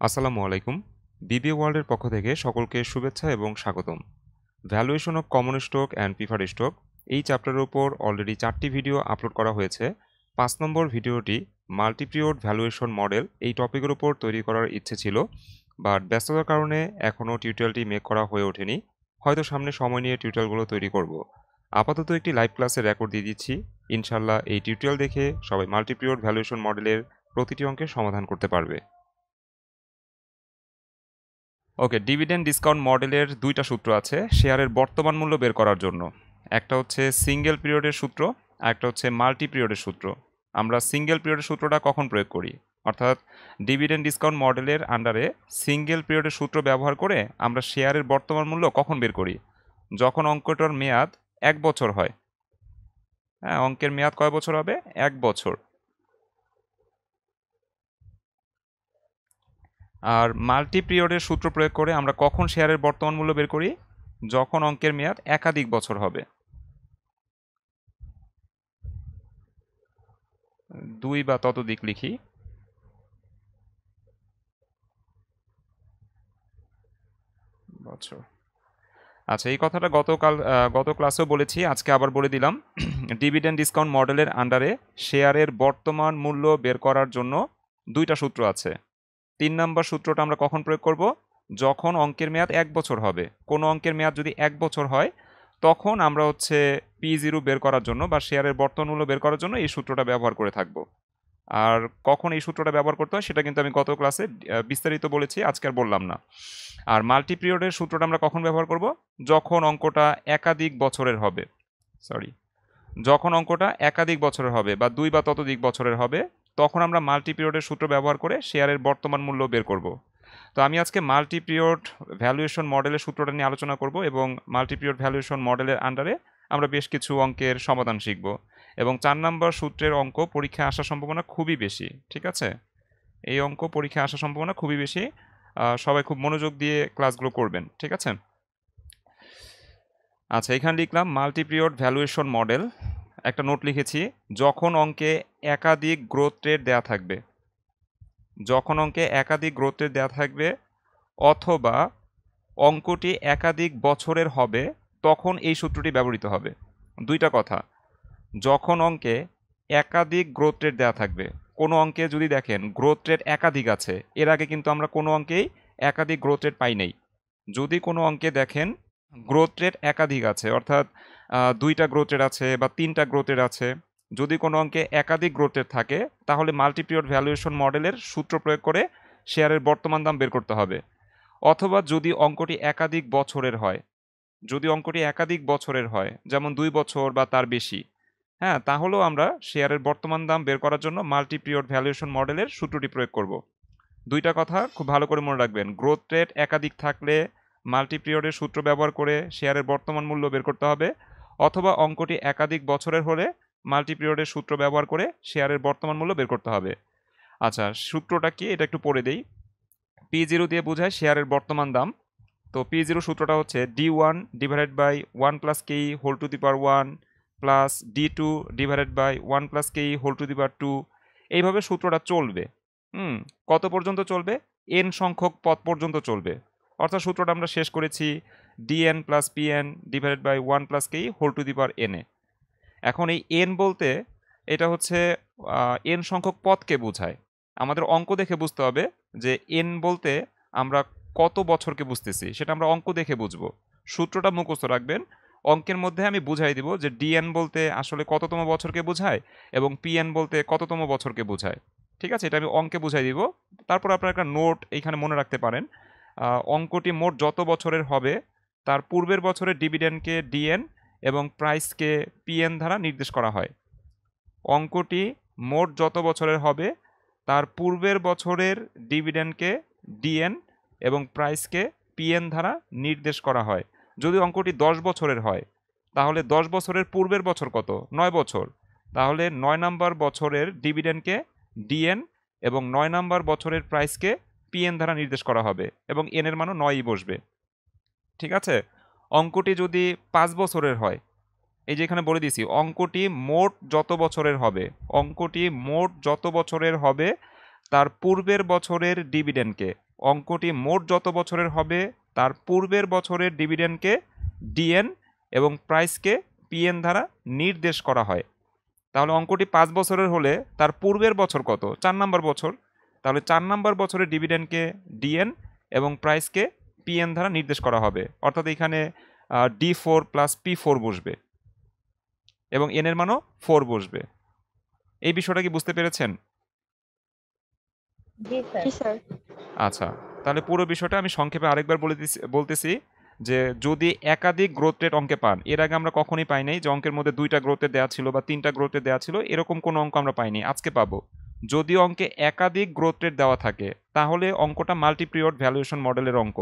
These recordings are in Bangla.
আসসালামু আলাইকুম। বিবিএ ওয়ার্ল্ডের পক্ষ থেকে সকলকে শুভেচ্ছা এবং স্বাগতম। Valuation of common stock and preferred stock এই চ্যাপ্টারের উপর অলরেডি 4টি ভিডিও আপলোড করা হয়েছে। 5 নম্বর ভিডিওটি মাল্টিপিরিয়ড ভ্যালুয়েশন মডেল এই টপিকের উপর তৈরি করার ইচ্ছে ছিল, বাট ব্যস্ততার কারণে এখনও টিউটোরিয়ালটি মেক করা হয়ে ওঠেনি। হয়তো সামনে সময় নিয়ে টিউটোরিয়ালগুলো তৈরি করব। আপাতত একটি লাইভ ক্লাসের রেকর্ড দিয়ে দিচ্ছি। ইনশাল্লাহ এই টিউটোরিয়াল দেখে সবাই মাল্টিপিরিয়ড ভ্যালুয়েশন মডেলের প্রতিটি অঙ্কের সমাধান করতে পারবে। ওকে, ডিভিডেন্ড ডিসকাউন্ট মডেলের দুইটা সূত্র আছে শেয়ারের বর্তমান মূল্য বের করার জন্য। একটা হচ্ছে সিঙ্গেল পিরিয়ডের সূত্র, আর একটা হচ্ছে মাল্টি পিরিয়ডের সূত্র। আমরা সিঙ্গেল পিরিয়ডের সূত্রটা কখন প্রয়োগ করি, অর্থাৎ ডিভিডেন্ড ডিসকাউন্ট মডেলের আন্ডারে সিঙ্গেল পিরিয়ডের সূত্র ব্যবহার করে আমরা শেয়ারের বর্তমান মূল্য কখন বের করি? যখন অঙ্কটার মেয়াদ 1 বছর হয়। হ্যাঁ, অঙ্কের মেয়াদ কয় বছর হবে? 1 বছর। আর মাল্টি পিরিয়ডের সূত্র প্রয়োগ করে আমরা কখন শেয়ারের বর্তমান মূল্য বের করি? যখন অঙ্কের মেয়াদ একাধিক বছর হবে। 2 বা ততোধিক লিখি। বছর। আচ্ছা, এই কথাটা গত ক্লাসেও বলেছি, আজকে আবার বলে দিলাম। ডিভিডেন্ড ডিসকাউন্ট মডেলের আন্ডারে শেয়ারের বর্তমান মূল্য বের করার জন্য দুইটা সূত্র আছে। 3 নম্বর সূত্রটা আমরা কখন প্রয়োগ করব? যখন অঙ্কের মেয়াদ 1 বছর হবে। কোনো অঙ্কের মেয়াদ যদি 1 বছর হয়, তখন আমরা হচ্ছে P0 বের করার জন্য বা শেয়ারের বর্তমান মূল্য বের করার জন্য এই সূত্রটা ব্যবহার করে থাকব। আর কখন এই সূত্রটা ব্যবহার করতে হয় সেটা কিন্তু আমি গত ক্লাসে বিস্তারিত বলেছি, আজকে আর বললাম না। আর মাল্টি পিরিয়ডের সূত্রটা আমরা কখন ব্যবহার করব? যখন অঙ্কটা একাধিক বছরের হবে। যখন অঙ্কটা একাধিক বছরের হবে বা 2 বা ততোধিক বছরের হবে, তখন আমরা মাল্টি পিরিয়ডের সূত্র ব্যবহার করে শেয়ারের বর্তমান মূল্য বের করব। তো আমি আজকে মাল্টি পিরিয়ড ভ্যালুয়েশন মডেলের সূত্রটা নিয়ে আলোচনা করব এবং মাল্টি পিরিয়ড ভ্যালুয়েশন মডেলের আন্ডারে আমরা বেশ কিছু অঙ্কের সমাধান শিখব। এবং 4 নম্বর সূত্রের অঙ্ক পরীক্ষায় আসার সম্ভাবনা খুবই বেশি। ঠিক আছে, এই অঙ্ক পরীক্ষায় আসার সম্ভাবনা খুবই বেশি। সবাই খুব মনোযোগ দিয়ে ক্লাসগুলো করবেন। ঠিক আছে। আচ্ছা, এখানে লিখলাম মাল্টি পিরিয়ড ভ্যালুয়েশন মডেল। একটা নোট লিখেছি, যখন অঙ্কে একাধিক গ্রোথ রেট দেওয়া থাকবে, যখন অঙ্কে একাধিক গ্রোথ রেট দেওয়া থাকবে অথবা অঙ্কটি একাধিক বছরের হবে, তখন এই সূত্রটি ব্যবহৃত হবে। দুইটা কথা, যখন অঙ্কে একাধিক গ্রোথ রেট দেওয়া থাকবে। কোনো অঙ্কে যদি দেখেন গ্রোথ রেট একাধিক আছে, এর আগে কিন্তু আমরা কোনো অঙ্কেই একাধিক গ্রোথ রেট পাই নাই। যদি কোনো অঙ্কে দেখেন গ্রোথ রেট একাধিক আছে, অর্থাৎ 2টা গ্রোথ রেট আছে বা 3টা গ্রোথ রেট আছে, যদি কোনো অঙ্কে একাধিক গ্রোথ রেট থাকে, তাহলে মাল্টি পিরিয়ড ভ্যালুয়েশন মডেলের সূত্র প্রয়োগ করে শেয়ারের বর্তমান দাম বের করতে হবে। অথবা যদি অঙ্কটি একাধিক বছরের হয়, যদি অঙ্কটি একাধিক বছরের হয়, যেমন 2 বছর বা তার বেশি, হ্যাঁ, তাহলেও আমরা শেয়ারের বর্তমান দাম বের করার জন্য মাল্টি পিরিয়ড ভ্যালুয়েশন মডেলের সূত্রটি প্রয়োগ করব। দুইটা কথা খুব ভালো করে মনে রাখবেন, গ্রোথ রেট একাধিক থাকলে মাল্টি পিরিয়ডের সূত্র ব্যবহার করে শেয়ারের বর্তমান মূল্য বের করতে হবে, অথবা অঙ্কটি একাধিক বছরের হলে মাল্টি পিরিয়ডের সূত্র ব্যবহার করে শেয়ারের বর্তমান মূল্য বের করতে হবে। আচ্ছা, সূত্রটা কি এটা একটু পড়ে দেই। P0 দিয়ে বোঝায় শেয়ারের বর্তমান দাম। তো P0 সূত্রটা হচ্ছে D1 divided by 1 plus KE whole to the power 1 plus D2 divided by 1 plus KE whole to the power 2। এইভাবে সূত্রটা চলবে। কত পর্যন্ত চলবে? n সংখ্যক পদ পর্যন্ত চলবে। অর্থাৎ সূত্রটা আমরা শেষ করেছি dn plus pn divided by 1 plus KE whole to the power n এ। এখন এই n বলতে এটা হচ্ছে n সংখ্যক পদকে বোঝায়। আমাদের অঙ্ক দেখে বুঝতে হবে যে n বলতে আমরা কত বছরকে বুঝতেছি, সেটা আমরা অঙ্ক দেখে বুঝবো। সূত্রটা মুখস্থ রাখবেন, অঙ্কের মধ্যে আমি বুঝাই দিব যে dn বলতে আসলে কততম বছরকে বোঝায় এবং pn বলতে কততম বছরকে বোঝায়। ঠিক আছে, এটা আমি অঙ্কে বুঝাই দিব। তারপর আপনারা একটা নোট এইখানে মনে রাখতে পারেন, অঙ্কটি মোট যত বছরের হবে তার পূর্বের বছরের ডিভিডেন্ডকে dn এবং প্রাইসকে pn দ্বারা নির্দেশ করা হয়। অঙ্কটি মোট যত বছরের হবে তার পূর্বের বছরের ডিভিডেন্ডকে dn এবং প্রাইসকে pn দ্বারা নির্দেশ করা হয়। যদি অঙ্কটি 10 বছরের হয়, তাহলে 10 বছরের পূর্বের বছর কত? 9 বছর। তাহলে 9 নাম্বার বছরের ডিভিডেন্ডকে dn এবং 9 নাম্বার বছরের প্রাইসকে pn দ্বারা নির্দেশ করা হবে এবং n এর মানও 9ই বসবে। ঠিক আছে। অঙ্কটি যদি 5 বছরের হয়, এই যে এখানে বলে দিয়েছি অঙ্কটি মোট যত বছরের হবে, অঙ্কটি মোট যত বছরের হবে তার পূর্বের বছরের ডিভিডেন্ডকে, অঙ্কটি মোট যত বছরের হবে তার পূর্বের বছরের ডিভিডেন্ডকে ডিএন এবং প্রাইসকে পিএন দ্বারা নির্দেশ করা হয়। তাহলে অঙ্কটি 5 বছরের হলে তার পূর্বের বছর কত? 4 নম্বর বছর। তাহলে 4 নম্বর বছরের ডিভিডেন্ডকে ডিএন এবং প্রাইসকে পিএন দ্বারা নির্দেশ করা হবে, অর্থাৎ এখানে D4 প্লাস P4 বসবে এবং এন এর মানও 4 বসবে। এই বিষয়টা কি বুঝতে পেরেছেন? আচ্ছা, তাহলে পুরো বিষয়টা আমি সংক্ষেপে আরেকবার বলতেছি যে যদি একাধিক গ্রোথ রেট অঙ্কে পান, এর আগে আমরা কখনোই পাই নাই যে অঙ্কের মধ্যে 2টা গ্রোথ রেট দেওয়া ছিল বা 3টা গ্রোথ রেট দেওয়া ছিল, এরকম কোনো অঙ্ক আমরা পাইনি, আজকে পাবো। যদি অঙ্কে একাধিক গ্রোথ রেট দেওয়া থাকে তাহলে অঙ্কটা মাল্টি পিরিয়ড ভ্যালুয়েশন মডেলের অঙ্ক।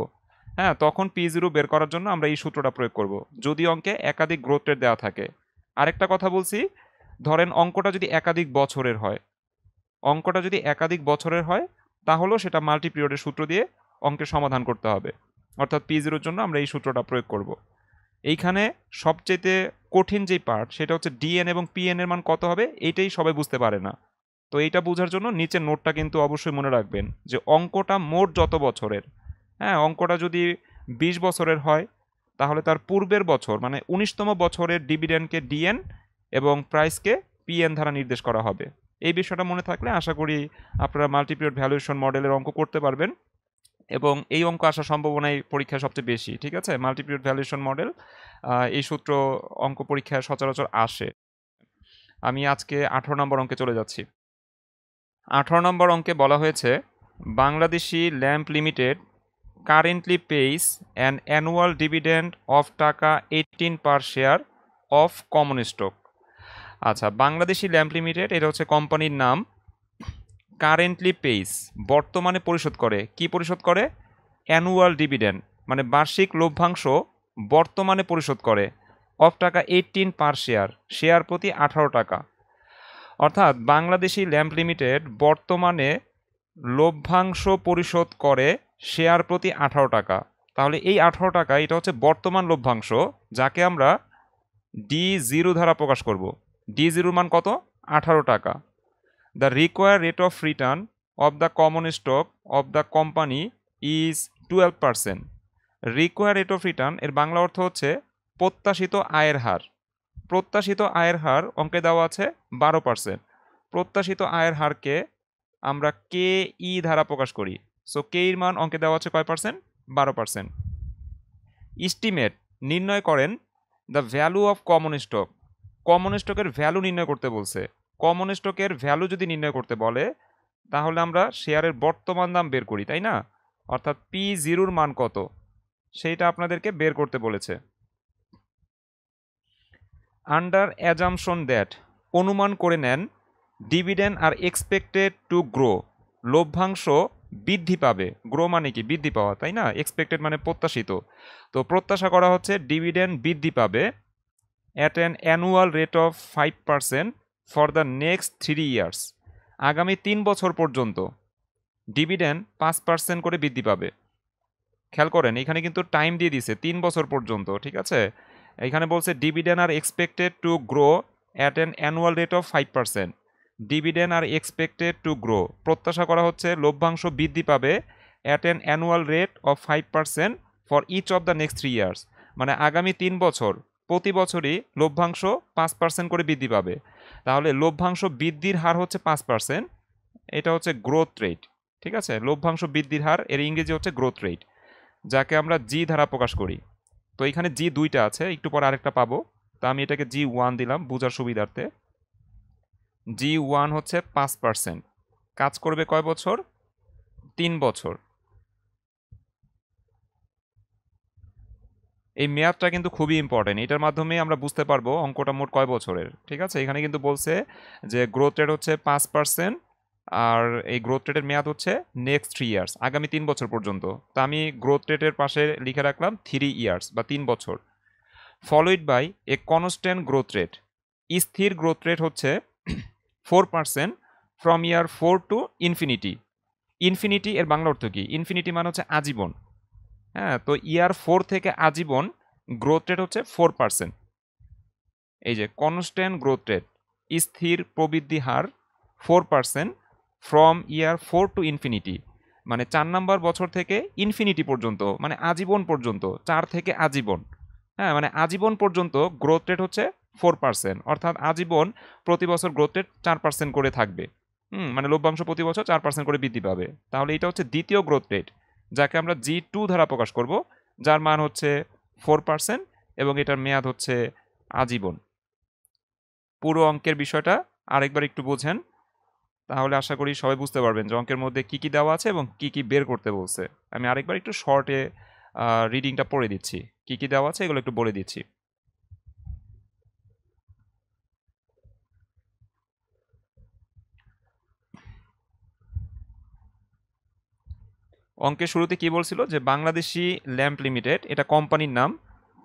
হ্যাঁ, তখন P0 বের করার জন্য আমরা এই সূত্রটা প্রয়োগ করব, যদি অঙ্কে একাধিক গ্রোথ রেট দেওয়া থাকে। আরেকটা কথা বলছি, ধরেন অঙ্কটা যদি একাধিক বছরের হয়, তাহলেও সেটা মাল্টি পিরিয়ডের সূত্র দিয়ে অঙ্কের সমাধান করতে হবে, অর্থাৎ P0 জন্য আমরা এই সূত্রটা প্রয়োগ করব। এইখানে সবচেয়ে কঠিন যেই পার্ট সেটা হচ্ছে ডিএন এবং পিএন এর মান কত হবে, এইটাই সবাই বুঝতে পারে না। তো এইটা বোঝার জন্য নিচের নোটটা কিন্তু অবশ্যই মনে রাখবেন যে অঙ্কটা মোট যত বছরের, হ্যাঁ, অঙ্কটা যদি 20 বছরের হয় তাহলে তার পূর্বের বছর মানে 19তম বছরের ডিভিডেন্ডকে ডিএন এবং প্রাইসকে পিএন দ্বারা নির্দেশ করা হবে। এই বিষয়টা মনে থাকলে আশা করি আপনারা মাল্টিপিরিয়ড ভ্যালুয়েশন মডেলের অঙ্ক করতে পারবেন এবং এই অঙ্ক আসার সম্ভাবনাই পরীক্ষায় সবচেয়ে বেশি। ঠিক আছে, মাল্টিপিরিয়ড ভ্যালুয়েশন মডেল এই সূত্র অঙ্ক পরীক্ষায় সচরাচর আসে। আমি আজকে 18 নম্বর অঙ্কে চলে যাচ্ছি। 18 নম্বর অঙ্কে বলা হয়েছে Bangladeshi lamp limited currently pays an annual dividend of টাকা 18 পার শেয়ার অফ কমন স্টক। আচ্ছা, বাংলাদেশি ল্যাম্প লিমিটেড এটা হচ্ছে কোম্পানির নাম। কারেন্টলি পেইস বর্তমানে পরিশোধ করে, কি পরিশোধ করে? অ্যানুয়াল ডিভিডেন্ড মানে বার্ষিক লভ্যাংশ বর্তমানে পরিশোধ করে, অফ টাকা 18 পার শেয়ার, শেয়ার প্রতি 18 টাকা। অর্থাৎ বাংলাদেশি ল্যাম্প লিমিটেড বর্তমানে লভ্যাংশ পরিশোধ করে শেয়ার প্রতি 18 টাকা। তাহলে এই 18 টাকা এটা হচ্ছে বর্তমান লভ্যাংশ, যাকে আমরা D0 দ্বারা প্রকাশ করব। D0 মান কত? 18 টাকা। The required rate of return of the common stock of the company is 12%. Required rate of return এর বাংলা অর্থ হচ্ছে প্রত্যাশিত আয়ের হার। প্রত্যাশিত আয়ের হার অঙ্কে দেওয়া আছে 12%। প্রত্যাশিত আয়ের হারকে আমরা KE দ্বারা প্রকাশ করি। সো কে এর মান অঙ্কে দেওয়া আছে কয় পার্সেন্ট? 12%। এস্টিমেট নির্ণয় করেন the value of common stock. Common স্টকের ভ্যালু নির্ণয় করতে বলছে। কমন স্টকের ভ্যালু যদি নির্ণয় করতে বলে তাহলে আমরা শেয়ারের বর্তমান দাম বের করি, তাই না? অর্থাৎ P0 মান কত সেইটা আপনাদেরকে বের করতে বলেছে। আন্ডার অ্যাজাম্পশন দ্যাট, অনুমান করে নেন, dividend are expected to grow, লভ্যাংশ বৃদ্ধি পাবে। গ্রো মানে কি? বৃদ্ধি পাওয়া, তাই না? এক্সপেক্টেড মানে প্রত্যাশিত। তো প্রত্যাশা করা হচ্ছে ডিভিডেন্ড বৃদ্ধি পাবে at an annual rate of 5% for the next 3 years. আগামী 3 বছর পর্যন্ত ডিভিডেন্ড 5% করে বৃদ্ধি পাবে। খেয়াল করেন এখানে কিন্তু টাইম দিয়ে দিছে 3 বছর পর্যন্ত, ঠিক আছে? এখানে বলছে dividend are expected to grow at an annual rate of 5%। Dividend are expected to grow, প্রত্যাশা করা হচ্ছে লভ্যাংশ বৃদ্ধি পাবে at an annual rate of 5% for each of the next 3 years. মানে আগামী 3 বছর প্রতি বছরই লভ্যাংশ 5% করে বৃদ্ধি পাবে। তাহলে লভ্যাংশ বৃদ্ধির হার হচ্ছে 5%, এটা হচ্ছে গ্রোথ রেট। ঠিক আছে, লভ্যাংশ বৃদ্ধির হার এর ইংরেজি হচ্ছে গ্রোথ রেট, যাকে আমরা জি দ্বারা প্রকাশ করি। তো এখানে জি 2টা আছে, একটু পরে আরেকটা পাবো, তো আমি এটাকে G1 দিলাম বোঝার সুবিধার্থে। G1 হচ্ছে 5%, কাজ করবে কয় বছর? 3 বছর। এই মেয়াদটা কিন্তু খুবই ইম্পর্টেন্ট, এটার মাধ্যমে আমরা বুঝতে পারবো অঙ্কটা মোট কয় বছরের। ঠিক আছে, এখানে কিন্তু বলছে যে গ্রোথ রেট হচ্ছে 5% আর এই গ্রোথ রেটের মেয়াদ হচ্ছে নেক্সট 3 ইয়ার্স, আগামী 3 বছর পর্যন্ত। তো আমি গ্রোথ রেটের পাশে লিখে রাখলাম 3 ইয়ার্স বা 3 বছর। Followed by a constant growth rate, স্থির গ্রোথ রেট হচ্ছে 4% from year 4 to infinity. Infinity এর বাংলা অর্থ কি? ইনফিনিটি মানে হচ্ছে আজীবন। হ্যাঁ, তো ইয়ার 4 থেকে আজীবন গ্রোথ রেট হচ্ছে 4%। এই যে কনস্ট্যান্ট গ্রোথ রেট, স্থির প্রবৃদ্ধি হার 4% ফ্রম ইয়ার 4 টু ইনফিনিটি, মানে 4 নাম্বার বছর থেকে ইনফিনিটি পর্যন্ত, মানে আজীবন পর্যন্ত, 4 থেকে আজীবন। হ্যাঁ, মানে আজীবন পর্যন্ত গ্রোথ রেট হচ্ছে 4%, অর্থাৎ আজীবন প্রতি বছর গ্রোথ রেট 4% করে থাকবে। মানে লভ্যাংশ প্রতি বছর 4% করে বৃদ্ধি পাবে। তাহলে এটা হচ্ছে দ্বিতীয় গ্রোথ রেট, যাকে আমরা G2 দ্বারা প্রকাশ করব, যার মান হচ্ছে 4% এবং এটার মেয়াদ হচ্ছে আজীবন। পুরো অঙ্কের বিষয়টা আরেকবার একটু বোঝেন, তাহলে আশা করি সবাই বুঝতে পারবেন যে অঙ্কের মধ্যে কী কী দেওয়া আছে এবং কী কী বের করতে বলছে। আমি আরেকবার একটু শর্টে রিডিংটা পড়ে দিচ্ছি, কী কী দেওয়া আছে এগুলো একটু বলে দিচ্ছি। অঙ্কের শুরুতে কি বলছিল যে বাংলাদেশি ল্যাম্প লিমিটেড, এটা কোম্পানির নাম,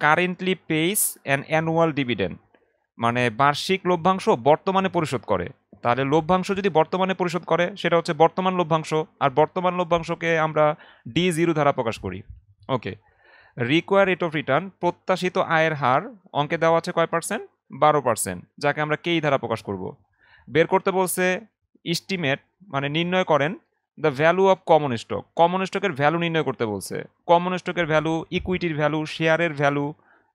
currently pays an annual dividend, মানে বার্ষিক লভ্যাংশ বর্তমানে পরিশোধ করে। তাহলে লভ্যাংশ যদি বর্তমানে পরিশোধ করে সেটা হচ্ছে বর্তমান লভ্যাংশ, আর বর্তমান লভ্যাংশকে আমরা D0 দ্বারা প্রকাশ করি। ওকে, রিকোয়ার রেট অফ রিটার্ন, প্রত্যাশিত আয়ের হার, অঙ্কে দেওয়া আছে কয় পার্সেন্ট? 12%, যাকে আমরা কেই দ্বারা প্রকাশ করব। বের করতে বলছে ইস্টিমেট, মানে নির্ণয় করেন the value of common stock, common স্টকের ভ্যালু নির্ণয় করতে বলছে। কমন স্টকের ভ্যালু, ইকুইটির ভ্যালু, শেয়ারের ভ্যালু,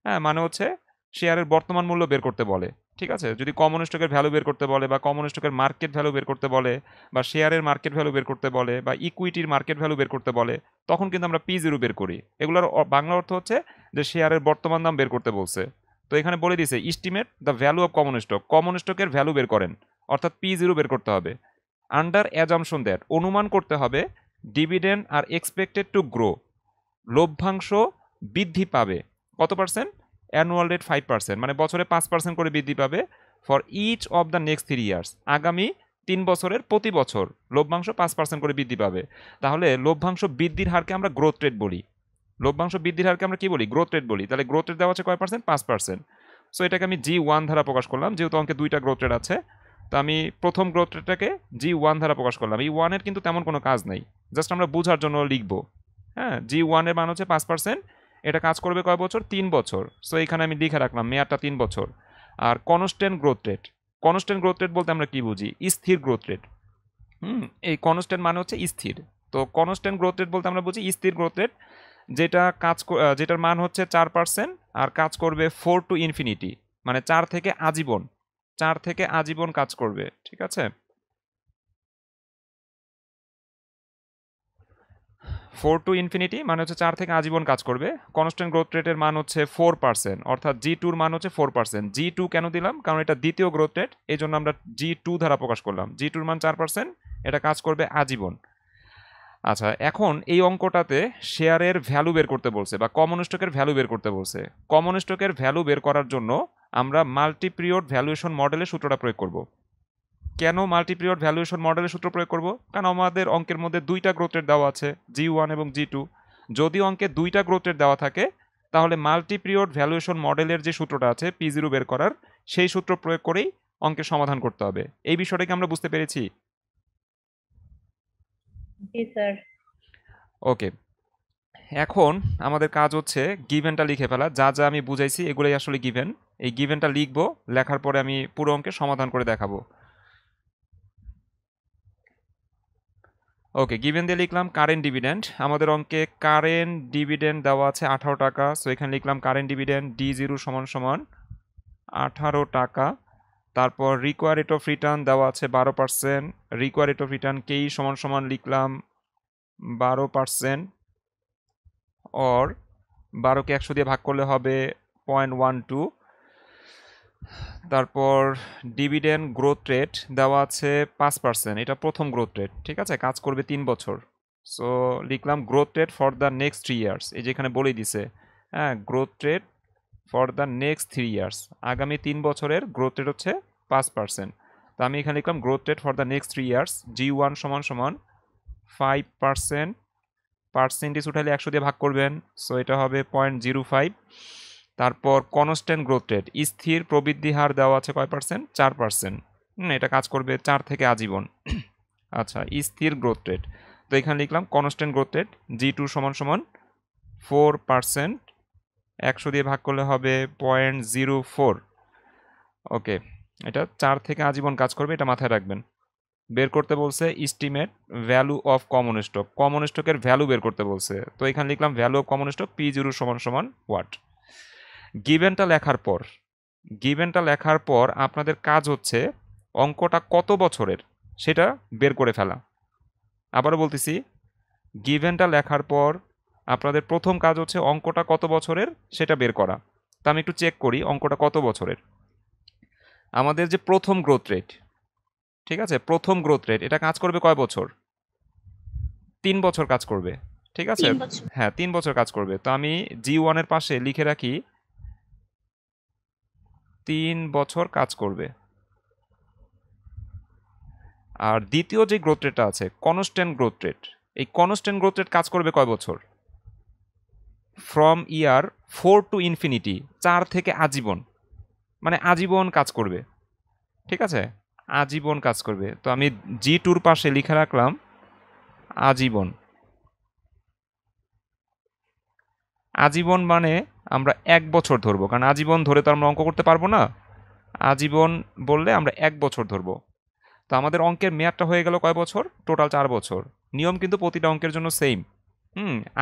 হ্যাঁ মানে হচ্ছে শেয়ারের বর্তমান মূল্য বের করতে বলে। ঠিক আছে, যদি কমন স্টকের ভ্যালু বের করতে বলে বা কমন স্টকের মার্কেট ভ্যালু বের করতে বলে বা শেয়ারের মার্কেট ভ্যালু বের করতে বলে বা ইকুইটির মার্কেট ভ্যালু বের করতে বলে, তখন কিন্তু আমরা P0 বের করি। এগুলোর বাংলা অর্থ হচ্ছে যে শেয়ারের বর্তমান দাম বের করতে বলছে। তো এখানে বলে দিছে estimate the value of common stock, common স্টকের ভ্যালু বের করেন, অর্থাৎ P0 বের করতে হবে। আন্ডার অ্যাজামশন দ্যাট, অনুমান করতে হবে dividend are expected to grow, লভ্যাংশ বৃদ্ধি পাবে কত পার্সেন্ট? অ্যানুয়াল রেট 5%, মানে বছরে 5% করে বৃদ্ধি পাবে for each of the next 3 years, আগামী 3 বছরের প্রতি বছর লভ্যাংশ 5% করে বৃদ্ধি পাবে। তাহলে লভ্যাংশ বৃদ্ধির হারকে আমরা গ্রোথ রেট বলি। লভ্যাংশ বৃদ্ধির হারকে আমরা কি বলি? গ্রোথ রেট বলি। তাহলে গ্রোথ রেট দেওয়া আছে কয় পার্সেন্ট? 5%। সো এটাকে আমি G1 ধারা প্রকাশ করলাম, যেহেতু অঙ্কে দুইটা গ্রোথ রেট আছে। তো আমি প্রথম গ্রোথ রেটটাকে G1 ধারা প্রকাশ করলাম। এই 1-এর কিন্তু তেমন কোনো কাজ নেই, জাস্ট আমরা বোঝার জন্য লিখবো। হ্যাঁ, G1-এর মান হচ্ছে 5%, এটা কাজ করবে কয় বছর? 3 বছর। সো এখানে আমি লিখে রাখলাম মেয়াদটা 3 বছর। আর constant growth rate, constant growth rate বলতে আমরা কি বুঝি? স্থির গ্রোথ রেট। এই কনস্ট্যান্ট মানে হচ্ছে স্থির। তো কনস্ট্যান্ট গ্রোথ রেট বলতে আমরা বুঝি স্থির গ্রোথ রেট, যেটা যেটার মান হচ্ছে 4% আর কাজ করবে 4 টু ইনফিনিটি, মানে 4 থেকে আজীবন, 4 থেকে আজীবন কাজ করবে। ঠিক আছে, 4 টু ইনফিনিটি মানে হচ্ছে 4 থেকে আজীবন কাজ করবে। কনস্ট্যান্ট গ্রোথ রেটের মান হচ্ছে 4%, অর্থাৎ G2-র মান হচ্ছে 4%। G2 কেন দিলাম? কারণ এটা দ্বিতীয় গ্রোথ রেট, এই জন্য আমরা G2 দ্বারা প্রকাশ করলাম। G2-র মান 4%, এটা কাজ করবে আজীবন। আচ্ছা, এখন এই অঙ্কটাতে শেয়ারের ভ্যালু বের করতে বলছে বা কমন স্টকের ভ্যালু বের করতে বলছে। কমন স্টকের ভ্যালু বের করার জন্য আমরা মাল্টি পিরিয়ড ভ্যালুয়েশন মডেলের সূত্রটা প্রয়োগ করব। কেন মাল্টি পিরিয়ড ভ্যালুয়েশন মডেলের সূত্র প্রয়োগ করব? কারণ আমাদের অঙ্কের মধ্যে দুইটা গ্রোথ রেট দেওয়া আছে, G1 এবং G2। যদি অঙ্কে দুইটা গ্রোথ রেট দেওয়া থাকে তাহলে মাল্টি পিরিয়ড ভ্যালুয়েশন মডেলের যে সূত্রটা আছে P0 বের করার, সেই সূত্র প্রয়োগ করেই অঙ্কের সমাধান করতে হবে। এই বিষয়টাকে আমরা বুঝতে পেরেছি? জি স্যার। ওকে, এখন আমাদের কাজ হচ্ছে গিভেনটা লিখে ফেলা। যা যা আমি বুঝাইছি এগুলোই আসলে গিভেন। এই গিভেনটা লিখবো, লেখার পরে আমি পুরো অঙ্কের সমাধান করে দেখাবো। ওকে, গিভেন দিয়ে লিখলাম কারেন্ট ডিভিডেন্ড। আমাদের অঙ্কে কারেন্ট ডিভিডেন্ড দেওয়া আছে 18 টাকা। সো এখানে লিখলাম কারেন্ট ডিভিডেন্ড D0 সমান সমান 18 টাকা। তারপর রিকোয়ার রেট অফ রিটার্ন দেওয়া আছে 12%। রিকোয়ার রেট অফ রিটার্ন কেই সমান সমান লিখলাম 12%, অর 12কে 100 দিয়ে ভাগ করলে হবে 0.12। তারপর ডিভিডেন্ড গ্রোথ রেট দেওয়া আছে 5%, এটা প্রথম গ্রোথ রেট। ঠিক আছে, কাজ করবে 3 বছর। সো লিখলাম growth rate for the next 3 years, এই যে এখানে বলেই দিছে। হ্যাঁ, growth rate for the next 3 years, আগামী 3 বছরের গ্রোথ রেট হচ্ছে 5%। তো আমি এখানে লিখলাম growth rate for the next 3 years G1 সমান সমান 5%, পার্সেন্টেজ উঠালে 100 দিয়ে ভাগ করবেন, সো এটা হবে 0.05। তারপর কনস্ট্যান্ট গ্রোথ রেট, স্থির প্রবৃদ্ধি হার দেওয়া আছে কয় পার্সেন্ট? 4%। এটা কাজ করবে 4 থেকে আজীবন। আচ্ছা, স্থির গ্রোথ রেট, তো এখানে লিখলাম কনস্ট্যান্ট গ্রোথ রেট G2 সমান সমান 4%, 100 দিয়ে ভাগ করলে হবে 0.04। ওকে, এটা 4 থেকে আজীবন কাজ করবে, এটা মাথায় রাখবেন। বের করতে বলছে estimate value of common stock, common স্টকের ভ্যালু বের করতে বলছে। তো এখানে লিখলাম value of common stock P0 সমান সমান হোয়াট। গিভেনটা লেখার পর আপনাদের কাজ হচ্ছে অঙ্কটা কত বছরের সেটা বের করে ফেলা। আবারও বলতেছি, গিভেনটা লেখার পর আপনাদের প্রথম কাজ হচ্ছে অঙ্কটা কত বছরের সেটা বের করা। তা আমি একটু চেক করি অঙ্কটা কত বছরের। আমাদের যে প্রথম গ্রোথ রেট, ঠিক আছে, প্রথম গ্রোথ রেট এটা কাজ করবে কয় বছর? 3 বছর কাজ করবে, ঠিক আছে। 3 বছর। হ্যাঁ 3 বছর কাজ করবে। তো আমি G1 এর পাশে লিখে রাখি 3 বছর কাজ করবে। আর দ্বিতীয় যে গ্রোথ রেটটা আছে কনস্ট্যান্ট গ্রোথ রেট, এই কনস্ট্যান্ট গ্রোথ রেট কাজ করবে কয় বছর? ফ্রম ইয়ার 4 টু ইনফিনিটি, 4 থেকে আজীবন, মানে আজীবন কাজ করবে, ঠিক আছে, আজীবন কাজ করবে। তো আমি G2 এর পাশে লিখে রাখলাম আজীবন। আজীবন মানে আমরা 1 বছর ধরবো, কারণ আজীবন ধরে তো আমরা অঙ্ক করতে পারবো না। আজীবন বললে আমরা 1 বছর ধরবো। তো আমাদের অঙ্কের মেয়াদটা হয়ে গেল কয় বছর? টোটাল 4 বছর। নিয়ম কিন্তু প্রতিটা অঙ্কের জন্য সেম।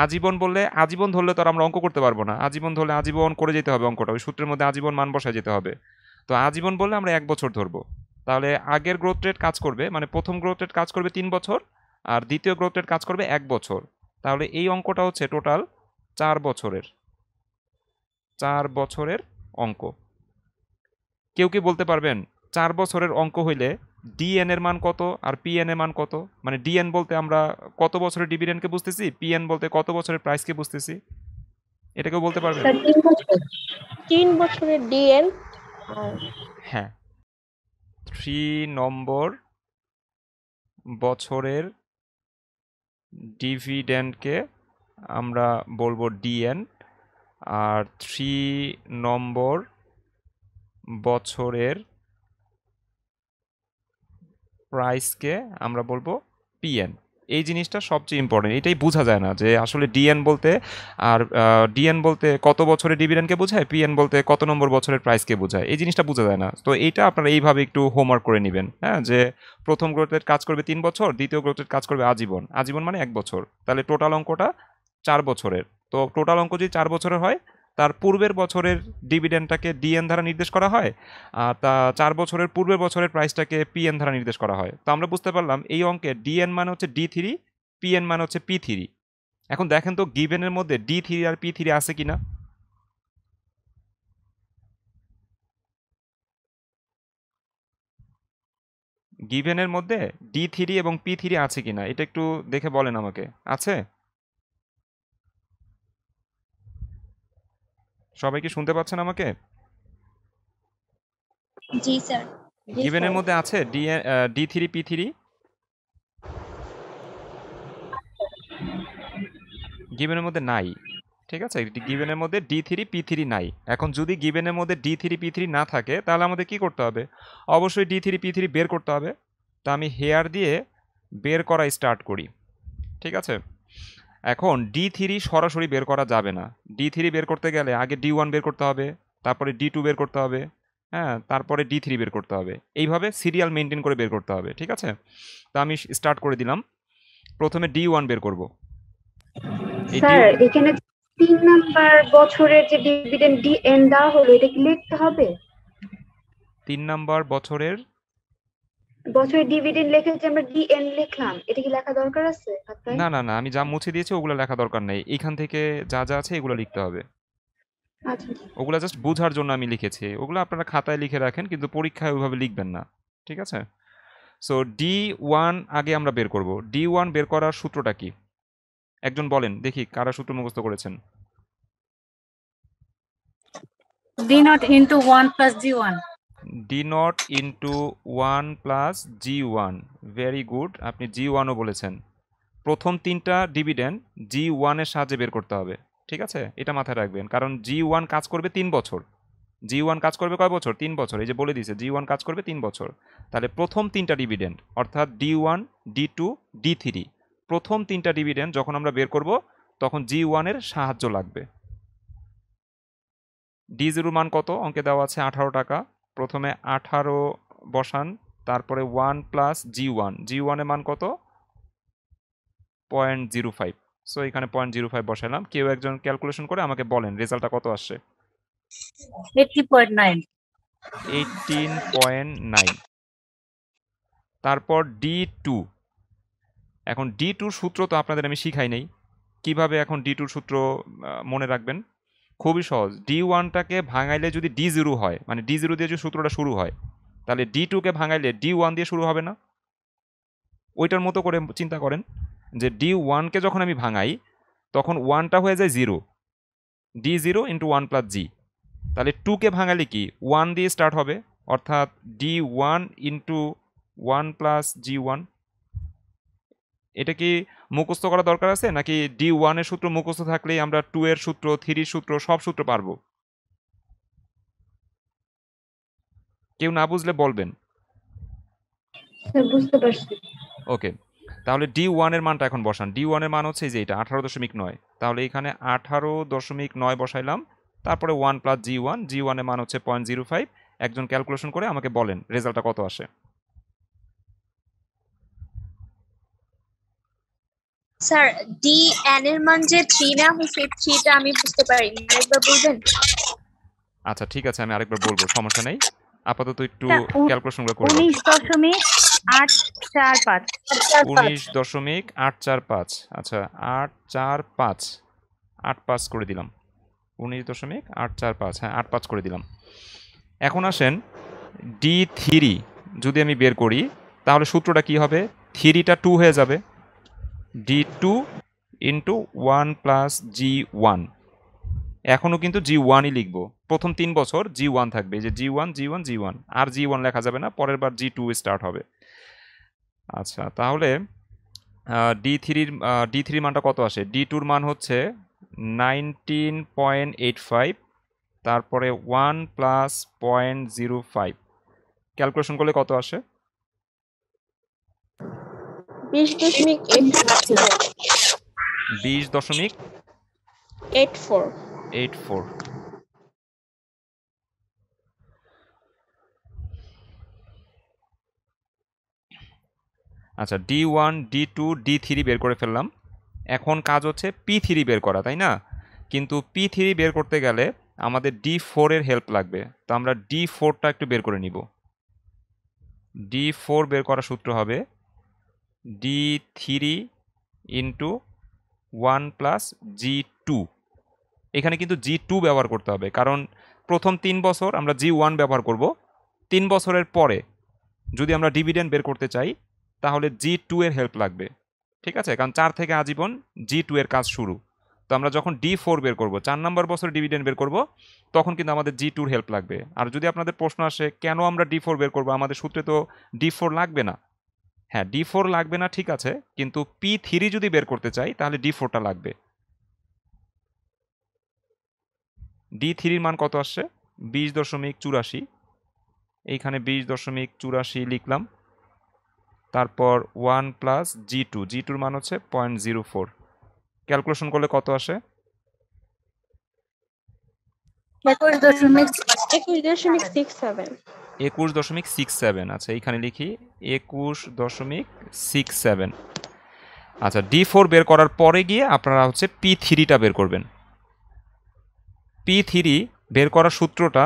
আজীবন বললে, আজীবন ধরলে তো আর আমরা অঙ্ক করতে পারবো না। আজীবন ধরলে আজীবন করে যেতে হবে অঙ্কটা, ওই সূত্রের মধ্যে আজীবন মান বসায় যেতে হবে। তো আজীবন বললে আমরা 1 বছর ধরবো। তাহলে আগের গ্রোথ রেট কাজ করবে, মানে প্রথম গ্রোথ রেট কাজ করবে 3 বছর, আর দ্বিতীয় গ্রোথ রেট কাজ করবে 1 বছর। তাহলে এই অঙ্কটা হচ্ছে টোটাল 4 বছরের, 4 বছরের অঙ্ক। কেউ কি বলতে পারবেন 4 বছরের অঙ্ক হইলে ডিএন এর মান কত আর পিএন এর মান কত? মানে ডিএন বলতে আমরা কত বছরের ডিভিডেন্ডকে বুঝতেছি, পিএন বলতে কত বছরের প্রাইসকে বুঝতেছি, এটা কেউ বলতে পারবেন? স্যার 3 বছর। 3 বছরের ডিএন আর হ্যাঁ, 3 নম্বর বছরের ডিভিডেন্ডকে আমরা বলবো ডিএন, আর 3 নম্বর বছরের প্রাইসকে আমরা বলবো পিএন। এই জিনিসটা সবচেয়ে ইম্পর্টেন্ট, এটাই বোঝা যায় না যে আসলে ডিএন বলতে আর ডিএন বলতে কত বছরের ডিভিডেন্ডকে বোঝায়, পিএন বলতে কত নম্বর বছরের প্রাইসকে বোঝায়, এই জিনিসটা বোঝা যায় না। তো এইটা আপনারা এইভাবে একটু হোমওয়ার্ক করে নেবেন, হ্যাঁ, যে প্রথম গ্রোথ রেট কাজ করবে 3 বছর, দ্বিতীয় গ্রোথ রেট কাজ করবে আজীবন, আজীবন মানে 1 বছর, তাহলে টোটাল অঙ্কটা 4 বছরের। তো টোটাল অঙ্ক যদি 4 বছরের হয়, তার পূর্বের বছরের ডিভিডেন্ডটাকে ডিএন দ্বারা নির্দেশ করা হয়, আর তা 4 বছরের পূর্বের বছরের প্রাইসটাকে পিএন দ্বারা নির্দেশ করা হয়। তো আমরা বুঝতে পারলাম এই অঙ্কে ডিএন মানে হচ্ছে D3, পিএন মানে হচ্ছে P3। এখন দেখেন তো গিভেনের মধ্যে D3 আর P3 আছে কিনা। গিভেনের মধ্যে D3 এবং P3 আছে কিনা এটা একটু দেখে বলেন আমাকে। আছে? সবাই কি শুনতে পাচ্ছেন আমাকে? জি স্যার। জি গিভেনের স্যার। মধ্যে আছে D3 P3? গিভেনের মধ্যে নাই, ঠিক আছে, গিভেনের মধ্যে D3 P3 নাই। এখন যদি গিভেনের মধ্যে D3 P3 না থাকে তাহলে আমাদের কি করতে হবে? অবশ্যই D3 P3 বের করতে হবে। তা আমি হেয়ার দিয়ে বের করা স্টার্ট করি, ঠিক আছে। এখন D3 সরাসরি বের করা যাবে না। D3 বের করতে গেলে আগে D1 বের করতে হবে, তারপরে D2 বের করতে হবে, হ্যাঁ, তারপরে D3 বের করতে হবে। এইভাবে সিরিয়াল মেনটেন করে বের করতে হবে, ঠিক আছে। তা আমি স্টার্ট করে দিলাম। প্রথমে D1 বের করব। এই স্যার এখানে 3 নাম্বার বছরের যে ডিভিডেন্ড ডিএন দেওয়া হলো এটা কি লিখতে হবে? 3 নাম্বার বছরের ডিভিডেন্ড লিখে যে আমরা ডিএন লিখলাম, এটা কি লেখা দরকার আছে খাতায়? না না না, আমি যা মুছে দিয়েছি ওগুলো লেখা দরকার নেই, এইখান থেকে যা যা আছে এগুলো লিখতে হবে। আচ্ছা। ওগুলো জাস্ট বোঝার জন্য আমি লিখেছি, ওগুলো আপনারা খাতায় লিখে রাখেন, কিন্তু পরীক্ষায় ওইভাবে লিখবেন না, ঠিক আছে। সো D1 আগে আমরা বের করব। D1 বের করার সূত্রটা কি একজন বলেন দেখি, কারা সূত্র মুখস্থ করেছেন? D0 into 1 plus G1. D0 into 1 plus G1, very good, আপনি G1ও বলেছেন। প্রথম 3টা ডিভিডেন্ড G1 এর সাহায্যে বের করতে হবে, ঠিক আছে, এটা মাথায় রাখবেন, কারণ G1 কাজ করবে 3 বছর। G1 কাজ করবে কয় বছর? 3 বছর, এই যে বলে দিয়েছে G1 কাজ করবে 3 বছর। তাহলে প্রথম 3টা ডিভিডেন্ড অর্থাৎ D1, D2, D3, প্রথম 3টা ডিভিডেন্ড যখন আমরা বের করব তখন G1 এর সাহায্য লাগবে। D0 মান কত? অঙ্কে দেওয়া আছে 18 টাকা। প্রথমে 18 বসান, তারপরে 1 প্লাস G1, G1 এর মান কত? 0.05। সো এখানে 0.05 বসালাম। কেউ একজন ক্যালকুলেশন করে আমাকে বলেন রেজাল্টটা কত আসছে? 80.9. 18.9। তারপর D2। এখন D2 সূত্র তো আপনাদের আমি শিখাই নাই। কিভাবে এখন D2 সূত্র মনে রাখবেন? খুবই সহজ। D1টাকে ভাঙাইলে যদি D0 হয়, মানে D0 দিয়ে যদি সূত্রটা শুরু হয়, তাহলে D2কে ভাঙাইলে D1 দিয়ে শুরু হবে না? ওইটার মতো করে চিন্তা করেন যে D1কে যখন আমি ভাঙাই তখন 1টা হয়ে যায় 0, D0 ইন্টু 1 প্লাস G। তাহলে 2কে ভাঙালে কি 1 দিয়ে স্টার্ট হবে, অর্থাৎ D1 ইন্টু 1 প্লাস G1। এটা কি মুখস্থ করা দরকার আছে, নাকি D1 এর সূত্র মুখস্থ থাকলেই আমরা 2 এর সূত্র, 3 এর সূত্র, সব সূত্র পারবো? কেউ না বুঝলে বলবেন। স্যার বুঝতে পারছি। ওকে, তাহলে D1 এর মানটা এখন বসান। D1 এর মান হচ্ছে যে এটা 18.9। তাহলে এখানে 18.9 বসাইলাম। তারপরে 1 প্লাস G1, G1 এর মান হচ্ছে 0.05। একজন ক্যালকুলেশন করে আমাকে বলেন রেজাল্টটা কত আসে? স্যার ডি এন এর মান যে 3 না হইছে, 3টা আমি বুঝতে পারিনি, আরেকবার বলবেন? আচ্ছা ঠিক আছে, আমি আরেকবার বলবো, সমস্যা নেই। আপাতত একটু ক্যালকুলেশনগুলো করে 19.845. 19.845। আচ্ছা 845, 85 করে দিলাম। 19.845, হ্যাঁ 85 করে দিলাম। এখন আসেন D3 যদি আমি বের করি তাহলে সূত্রটা কি হবে? 3টা 2 হয়ে যাবে, D2 ইন্টু 1 প্লাস G1। এখনও কিন্তু G1ই লিখবো। প্রথম 3 বছর G1 থাকবে, যে G1 G1 G1, আর G1 লেখা যাবে না, পরের বার G2 স্টার্ট হবে। আচ্ছা তাহলে D3 মানটা কত আসে? D2 মান হচ্ছে 19.85, তারপরে 1 প্লাস 0.05। ক্যালকুলেশন করলে কত আসে? 20.84। 20.84। আচ্ছা D1 D2 D3 বের করে ফেললাম। এখন কাজ হচ্ছে P3 বের করা, তাই না? কিন্তু P3 বের করতে গেলে আমাদের D4 এর হেল্প লাগবে। তো আমরা D4টা একটু বের করে নিব। D4 বের করার সূত্র হবে D3 ইন্টু 1 প্লাস G2। এখানে কিন্তু G2 ব্যবহার করতে হবে, কারণ প্রথম 3 বছর আমরা G1 ব্যবহার করব। 3 বছরের পরে যদি আমরা ডিভিডেন্ড বের করতে চাই তাহলে G2 এর হেল্প লাগবে, ঠিক আছে? কারণ 4 থেকে আজীবন G2 এর কাজ শুরু। তো আমরা যখন D4 বের করব, 4 নম্বর বছর ডিভিডেন্ড বের করব, তখন কিন্তু আমাদের G2 এর হেল্প লাগবে। আর যদি আপনাদের প্রশ্ন আসে কেন আমরা D4 বের করব, আমাদের সূত্রে তো D4 লাগবে না। হ্যাঁ D4 লাগবে না, ঠিক আছে, কিন্তু P3 যদি বের করতে চাই তাহলে D4টা লাগবে। D3 এর মান কত আসছে? 20.84। এইখানে 20.84 লিখলাম। তারপর 1 প্লাস G2, G2 মান হচ্ছে 0.04। ক্যালকুলেশন করলে কত আসে? 21.67। 21.67। আচ্ছা এইখানে লিখি 21.67। আচ্ছা D4 বের করার পরে গিয়ে আপনারা হচ্ছে P3টা বের করবেন। P3 বের করার সূত্রটা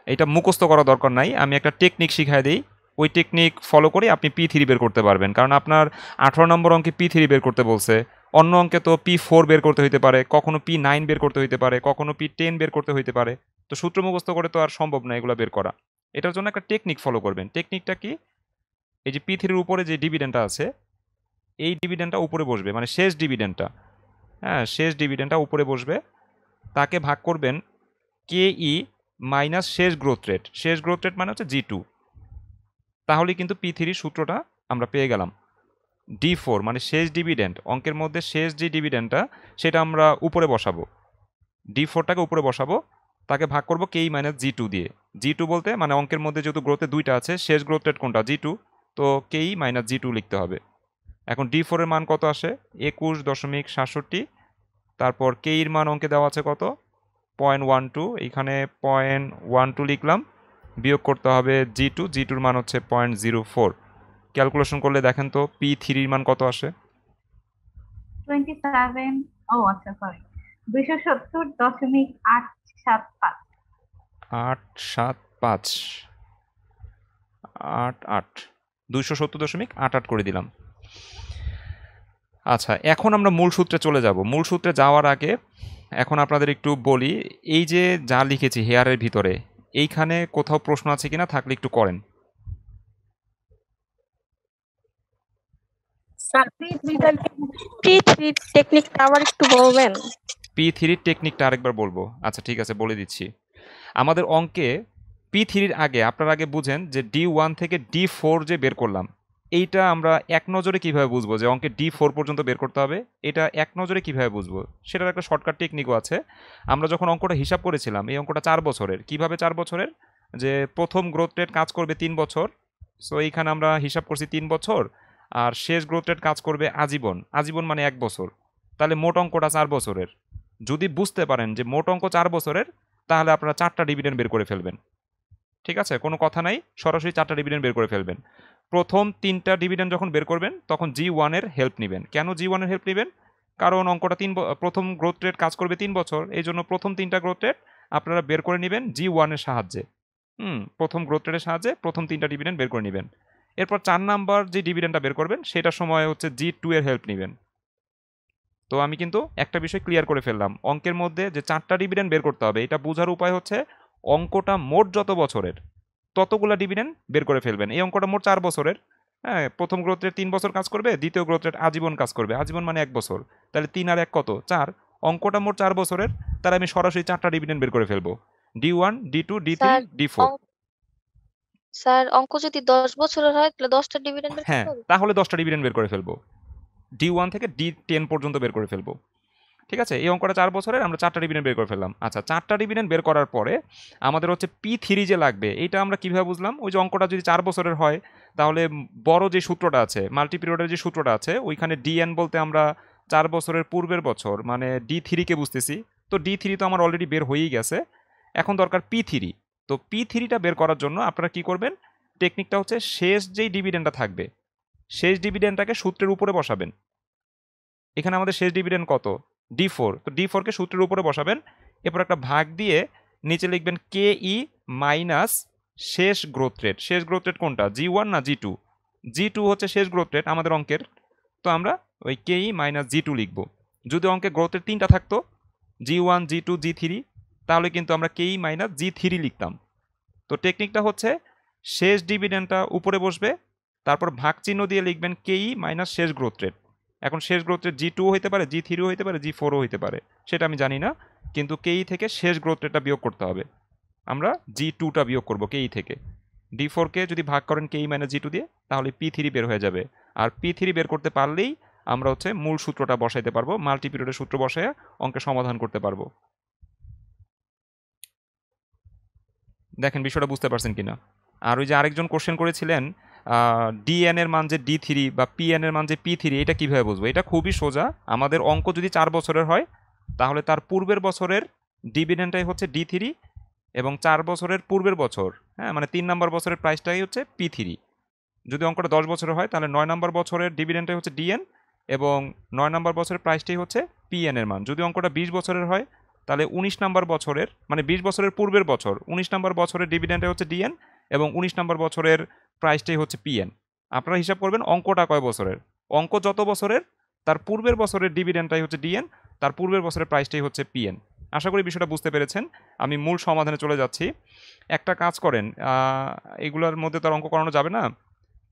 এটা মুখস্থ করা দরকার নাই, আমি একটা টেকনিক শিখাই দিই। ওই টেকনিক ফলো করে আপনি P3 বের করতে পারবেন। কারণ আপনার 18 নম্বর অঙ্কে P3 বের করতে বলছে, অন্য অঙ্কে তো P4 বের করতে হইতে পারে, কখনো P9 বের করতে হইতে পারে, কখনো P10 বের করতে হইতে পারে। তো সূত্র মুখস্থ করে তো আর সম্ভব না এগুলো বের করা। এটার জন্য একটা টেকনিক ফলো করবেন। টেকনিকটা কি? এই যে P3-র উপরে যে ডিভিডেন্ডটা আছে, এই ডিভিডেন্ডটা উপরে বসবে, মানে শেষ ডিভিডেন্ডটা, হ্যাঁ শেষ ডিভিডেন্ডটা উপরে বসবে। তাকে ভাগ করবেন KE মাইনাস শেষ গ্রোথ রেট। শেষ গ্রোথ রেট মানে হচ্ছে G2। তাহলে কিন্তু P3 সূত্রটা আমরা পেয়ে গেলাম। D4 মানে শেষ ডিভিডেন্ড, অঙ্কের মধ্যে শেষ যে ডিভিডেন্ডটা সেটা আমরা উপরে বসাবো। D4টাকে উপরে বসাবো, তাকে ভাগ করব KE মাইনাস G2 দিয়ে। G2 বলতে মানে অঙ্কের মধ্যে যেহেতু গ্রোথে 2টা আছে, শেষ গ্রোথ রেট কোনটা? G2, তো KE মাইনাস G2 লিখতে হবে। এখন D4 এর মান কত আসে? 21.67। তারপর KE এর মান অঙ্কে দেওয়া আছে কত? 0.12। এইখানে 0.12 লিখলাম। বিয়োগ করতে হবে জি2, জি2-র মান হচ্ছে 0.04। ক্যালকুলেশন করলে দেখেন তো P3-র মান কত আসে? 27, ও আচ্ছা সরি, 270.875। 875 88 270.88 করে দিলাম। আচ্ছা, এখন আমরা মূল সূত্রে চলে যাব। মূল সূত্রে যাওয়ার আগে এখন আপনাদের একটু বলি, এই যে যা লিখেছি হেয়ারের ভিতরে, এইখানে কোথাও প্রশ্ন আছে কিনা, থাকলে একটু করেন। স্যার P3 টেকনিকটা আবার একটু বলবেন? P3-র টেকনিকটা আরেকবার বলবো? আচ্ছা ঠিক আছে, বলে দিচ্ছি। আমাদের অঙ্কে P3-র আগে আপনারা আগে বুঝেন যে D1 থেকে D4 যে বের করলাম, এইটা আমরা এক নজরে কিভাবে বুঝবো যে অঙ্কে D4 পর্যন্ত বের করতে হবে, এটা এক নজরে কিভাবে বুঝবো সেটার একটা শর্টকাট টেকনিকও আছে। আমরা যখন অঙ্কটা হিসাব করেছিলাম, এই অঙ্কটা 4 বছরের। কিভাবে 4 বছরের? যে প্রথম গ্রোথ রেট কাজ করবে 3 বছর, সো এইখানে আমরা হিসাব করছি 3 বছর, আর শেষ গ্রোথ রেট কাজ করবে আজীবন। আজীবন মানে 1 বছর, তাহলে মোট অঙ্কটা 4 বছরের। যদি বুঝতে পারেন যে মোট অঙ্ক 4 বছরের, তাহলে আপনারা 4টা ডিভিডেন্ড বের করে ফেলবেন। ঠিক আছে, কোনো কথা নাই, সরাসরি 4টা ডিভিডেন্ড বের করে ফেলবেন। প্রথম 3টা ডিভিডেন্ড যখন বের করবেন তখন G1-এর হেল্প নেবেন। কেন G1-এর হেল্প নেবেন? কারণ অঙ্কটা প্রথম গ্রোথ রেট কাজ করবে 3 বছর, এই জন্য প্রথম 3টা গ্রোথ রেট আপনারা বের করে নেবেন G1-এর সাহায্যে। প্রথম গ্রোথ রেটের সাহায্যে প্রথম 3টা ডিভিডেন্ড বের করে নেবেন। এরপর 4 নাম্বার যে ডিভিডেন্ডটা বের করবেন সেটার সময় হচ্ছে G2-এর হেল্প নেবেন। তো আমি কিন্তু একটা বিষয় ক্লিয়ার করে ফেললাম, অঙ্কের মধ্যে যে 4টা ডিভিডেন্ড বের করতে হবে, এটা বোঝার উপায় হচ্ছে অঙ্কটা মোট যত বছরের ততগুলা ডিভিডেন্ড বের করে ফেলবেন। এই অঙ্কটা মোট 4 বছরের। হ্যাঁ, প্রথম গ্রোথ রেট 3 বছর কাজ করবে, দ্বিতীয় গ্রোথ রেট আজীবন কাজ করবে। আজীবন মানে 1 বছর, তাহলে 3 আর 1 কত? 4। অঙ্কটা মোট 4 বছরের, তাহলে আমি সরাসরি 4টা ডিভিডেন্ড বের করে ফেলবো, D1, D2, D3, sir D4। Sir অঙ্ক যদি 10 বছরের হয় তাহলে 10টা ডিভিডেন্ড বের হ্যাঁ, করতে হবে। তাহলে 10টা ডিভিডেন্ড বের করে ফেলবো, D1 থেকে D10 পর্যন্ত বের করে ফেলবো। ঠিক আছে, এই অঙ্কটা 4 বছরের, আমরা 4টা ডিভিডেন্ড বের করে ফেললাম। আচ্ছা, 4টা ডিভিডেন্ড বের করার পরে আমাদের হচ্ছে P3 যে লাগবে, এটা আমরা কিভাবে বুঝলাম? ওই যে অঙ্কটা যদি 4 বছরের হয়, তাহলে বড় যে সূত্রটা আছে, মাল্টি পিরিয়ডের যে সূত্রটা আছে, ওইখানে DN বলতে আমরা 4 বছরের পূর্বের বছর মানে D3-কে বুঝতেছি। তো D3 তো আমার অলরেডি বের হয়েই গেছে, এখন দরকার P3। তো P3টা বের করার জন্য আপনারা কি করবেন? টেকনিকটা হচ্ছে শেষ যেই ডিভিডেন্ডটা থাকবে, শেষ ডিভিডেন্ডটাকে সূত্রের উপরে বসাবেন। এখানে আমাদের শেষ ডিভিডেন্ড কত? D4। তো D4-কে সূত্রের উপরে বসাবেন, এরপর একটা ভাগ দিয়ে নিচে লিখবেন KE মাইনাস শেষ গ্রোথ রেট। শেষ গ্রোথ রেট কোনটা? G1 না G2? G2 হচ্ছে শেষ গ্রোথ রেট আমাদের অঙ্কের, তো আমরা ওই KE মাইনাস G2 লিখব। যদি অঙ্কে গ্রোথ রেট 3টা থাকতো, G1, G2, G3, তাহলে কিন্তু আমরা KE মাইনাস G3 লিখতাম। তো টেকনিকটা হচ্ছে শেষ ডিভিডেন্ডটা উপরে বসবে, তারপর ভাগ চিহ্ন দিয়ে লিখবেন KE মাইনাস শেষ গ্রোথ রেট। এখন শেষ গ্রোথ রেট G2 হইতে পারে, G3 হইতে পারে, G4 হইতে পারে, সেটা আমি জানি না, কিন্তু KE থেকে শেষ গ্রোথ রেটটা বিয়োগ করতে হবে। আমরা G2টা বিয়োগ করব KE থেকে। D4-কে যদি ভাগ করেন KE মাইনাস G2 দিয়ে, তাহলে P3 বের হয়ে যাবে। আর P3 বের করতে পারলেই আমরা হচ্ছে মূল সূত্রটা বসাইতে পারবো, মাল্টি পিরিয়ডের সূত্র বসায় অঙ্কের সমাধান করতে পারবো। দেখেন বিষয়টা বুঝতে পারছেন কিনা। আর ওই যে আরেকজন কোশ্চেন করেছিলেন DN এর মান যে D3 বা PN এর মান যে P3, এটা কিভাবে বুঝবো? এটা খুবই সোজা। আমাদের অঙ্ক যদি 4 বছরের হয়, তাহলে তার পূর্বের বছরের ডিভিডেন্ডটাই হচ্ছে D3, এবং 4 বছরের পূর্বের বছর, হ্যাঁ মানে 3 নম্বর বছরের প্রাইসটাই হচ্ছে P3। যদি অঙ্কটা 10 বছরের হয়, তাহলে 9 নম্বর বছরের ডিভিডেন্ডটাই হচ্ছে DN, এবং 9 নম্বর বছরের প্রাইসটাই হচ্ছে PN এর মান। যদি অঙ্কটা 20 বছরের হয়, তাহলে 19 নম্বর বছরের মানে 20 বছরের পূর্বের বছর 19 নম্বর বছরের ডিভিডেন্ডটাই হচ্ছে DN, এবং 19 নম্বর বছরের প্রাইসটাই হচ্ছে PN। আপনারা হিসাব করবেন অঙ্কটা কয় বছরের। অঙ্ক যত বছরের, তার পূর্বের বছরের ডিভিডেন্ডটাই হচ্ছে DN, তার পূর্বের বছরের প্রাইসটাই হচ্ছে PN। আশা করি বিষয়টা বুঝতে পেরেছেন। আমি মূল সমাধানে চলে যাচ্ছি। একটা কাজ করেন, এগুলোর মধ্যে তো আর অঙ্ক করানো যাবে না,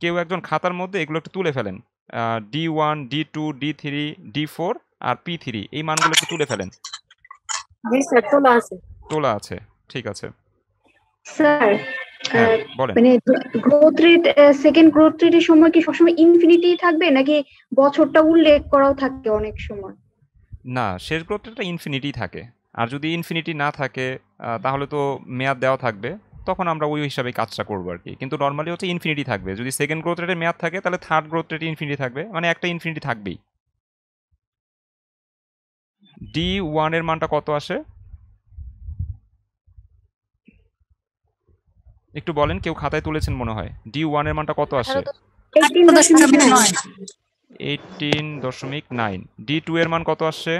কেউ একজন খাতার মধ্যে এগুলো একটু তুলে ফেলেন। D1, D2, D3, D4 আর P3 এই মানগুলো একটু তুলে ফেলেন। জি স্যার, তোলা আছে। তোলা আছে, ঠিক আছে। স্যার হ্যাঁ বলেন। মানে গ্রোথ রেট, সেকেন্ড গ্রোথ রেটের সময় কি সবসময় ইনফিনিটি থাকবে, নাকি বছরটা উল্লেখ করাও থাকে অনেক সময়? না, শেষ গ্রোথ রেটটা ইনফিনিটি থাকে। আর যদি ইনফিনিটি না থাকে, তাহলে তো মেয়াদ দেওয়া থাকবে, তখন আমরা ওই হিসাবে কাজটা করবো আর কি। কিন্তু নর্মালি হচ্ছে ইনফিনিটি থাকবে। যদি সেকেন্ড গ্রোথ রেটের মেয়াদ থাকে, তাহলে থার্ড গ্রোথ রেটে ইনফিনিটি থাকবে, মানে একটা ইনফিনিটি থাকবেই। D1 এর মানটা কত আসে একটু বলেন, কেউ খাতায় তুলেছেন মনে হয়। D1 এর মানটা কত আসে? 18.9 18.9। D2 এর মান কত আসছে?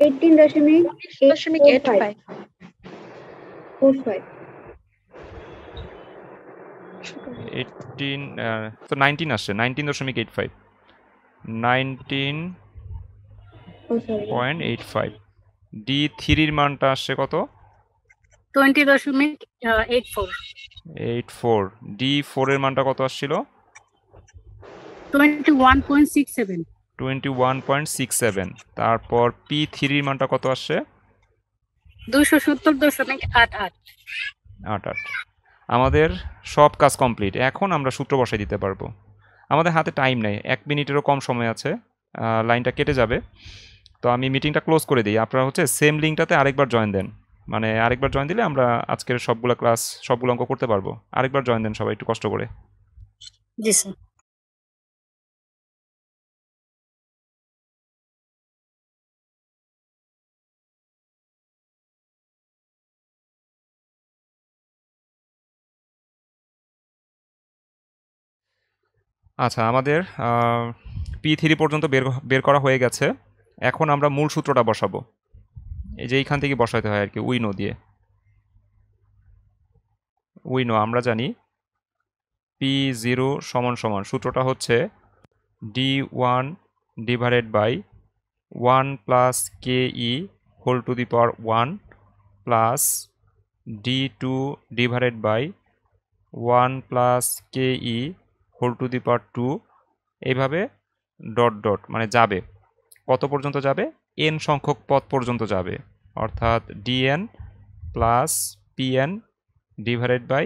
18.845 18 তো 19 আসছে, 19.85। 19.85। D3 এর মানটা আসছে কত? 20.84 84। D4 এর মানটা কত আসছিল? 21.67 21.67। তারপর P3 এর মানটা কত আসছে? 270.88 8। আমাদের সব কাজ কমপ্লিট। এখন আমরা সূত্র বসাই দিতে পারবো। আমাদের হাতে টাইম নেই, 1 মিনিটেরও কম সময় আছে, লাইনটা কেটে যাবে। তো আমি মিটিংটা ক্লোজ করে দিই। আপনারা হচ্ছে সেম লিঙ্কটাতে আরেকবার জয়েন দেন, মানে আরেকবার জয়েন দিলে আমরা আজকের সবগুলো ক্লাস সবগুলো অঙ্ক করতে পারবো। আরেকবার জয়েন দেন সবাই একটু কষ্ট করে। জি স্যার। আচ্ছা, আমাদের P3 পর্যন্ত বের করা হয়ে গেছে। এখন আমরা মূল সূত্রটা বসাবো, এই যে এইখান থেকে বসাতে হয় আর কি, উইনো দিয়ে। উইনো আমরা জানি P0 সমান সমান, সূত্রটা হচ্ছে D1 divided by 1 plus KE whole to the power 1 plus D2 divided by 1 plus KE whole to the power 2। এইভাবে ডট ডট মানে যাবে, কত পর্যন্ত যাবে? n সংখ্যক পদ পর্যন্ত যাবে, অর্থাৎ dn plus pn divided by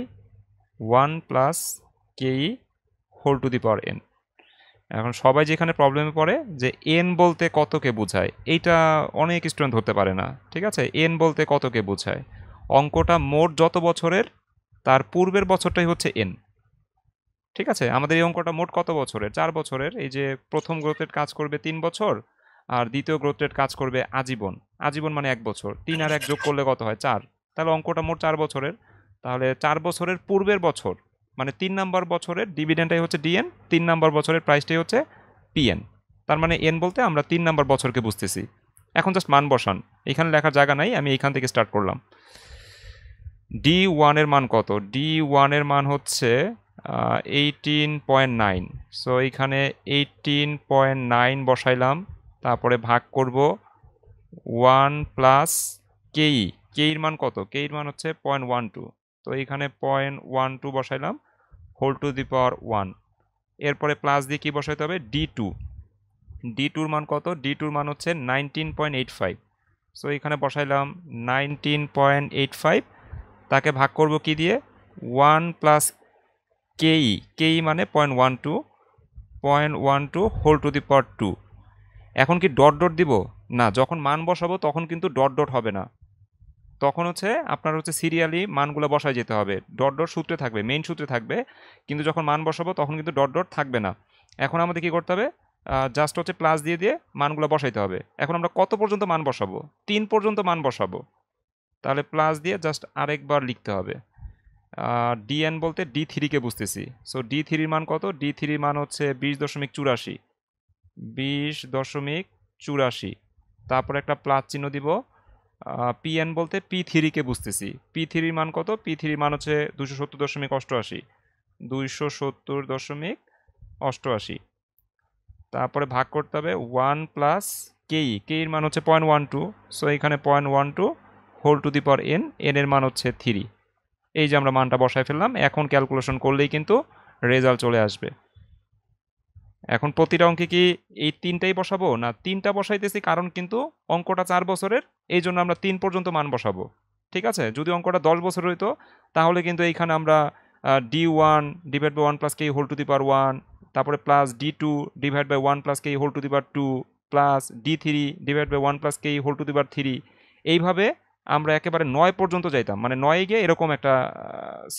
1 plus KE whole to the power n। এখন সবাই যেখানে প্রবলেমে পড়ে যে n বলতে কতকে বোঝায়, এইটা অনেক স্টুডেন্ট ধরতে পারে না। ঠিক আছে, n বলতে কতকে বোঝায়? অঙ্কটা মোট যত বছরের তার পূর্বের বছরটাই হচ্ছে n। ঠিক আছে, আমাদের এই অঙ্কটা মোট কত বছরের? 4 বছরের। এই যে প্রথম গ্রোথ রেট কাজ করবে 3 বছর, আর দ্বিতীয় গ্রোথ রেট কাজ করবে আজীবন। আজীবন মানে 1 বছর। 3 আর 1 যোগ করলে কত হয়? 4। তাহলে অঙ্কটা মোট 4 বছরের। তাহলে 4 বছরের পূর্বের বছর মানে 3 নাম্বার বছরের ডিভিডেন্ডটাই হচ্ছে ডিএন, 3 নাম্বার বছরের প্রাইসটাই হচ্ছে পিএন। তার মানে এন বলতে আমরা 3 নাম্বার বছরকে বুঝতেছি। এখন জাস্ট মান বসান, এখানে লেখার জায়গা নাই, আমি এইখান থেকে স্টার্ট করলাম। D1 এর মান কত? D1 এর মান হচ্ছে 18.9। সো এইখানে 18.9 বসাইলাম, তারপরে ভাগ করব 1 প্লাস কেই। কেইর মান কত? কেইর মান হচ্ছে 0.12। তো এইখানে 0.12 বসাইলাম হোল টু দি পাওয়ার 1। এরপরে প্লাস দিয়ে কি বসাইতে হবে? D2। D2 মান কত? D2 মান হচ্ছে 19.85। সো এখানে বসাইলাম 19.85, তাকে ভাগ করব কি দিয়ে? 1 প্লাস কেই। কেই মানে 0.12, 0.12 হোল টু দি পাওয়ার 2। এখন কি ডট ডট দিব? না, যখন মান বসাবো তখন কিন্তু ডট ডট হবে না, তখন হচ্ছে আপনার হচ্ছে সিরিয়ালি মানগুলো বসায় যেতে হবে। ডট ডট সূত্রে থাকবে, মেইন সূত্রে থাকবে, কিন্তু যখন মান বসাবো তখন কিন্তু ডট ডট থাকবে না। এখন আমাদের কি করতে হবে? জাস্ট হচ্ছে প্লাস দিয়ে দিয়ে মানগুলো বসাইতে হবে। এখন আমরা কত পর্যন্ত মান বসাবো? 3 পর্যন্ত মান বসাবো। তাহলে প্লাস দিয়ে জাস্ট আরেকবার লিখতে হবে। ডিএন বলতে D3কে বুঝতেছি। সো D3 মান কত? D3 মান হচ্ছে 20.84। 20.84, তারপর একটা প্লাস চিহ্ন দিব। পিএন বলতে P3কে বুঝতেছি। P3 মান কত? P3 মান হচ্ছে 270.88। 270.88। তারপরে ভাগ করতে হবে 1 প্লাস কেই। কেইর মান হচ্ছে 0.12। সো এখানে 0.12 whole to the power n। n এর মান হচ্ছে 3। এই যে আমরা মানটা বসায় ফেললাম। এখন ক্যালকুলেশন করলেই কিন্তু রেজাল্ট চলে আসবে। এখন প্রতিটা অঙ্কে কি এই 3টাই বসাবো? না, 3টা বসাইতেছি কারণ কিন্তু অঙ্কটা 4 বছরের, এই জন্য আমরা 3 পর্যন্ত মান বসাবো। ঠিক আছে, যদি অঙ্কটা 10 বছর হইতো তাহলে কিন্তু এইখানে আমরা D1 divide by 1 plus K whole to the power 1, তারপরে plus D2 divide by 1 plus K whole to the power 2, plus D3 divide by 1 plus K whole to the power 3। এইভাবে আমরা একেবারে 9 পর্যন্ত যাইতাম, মানে 9 গিয়ে এরকম একটা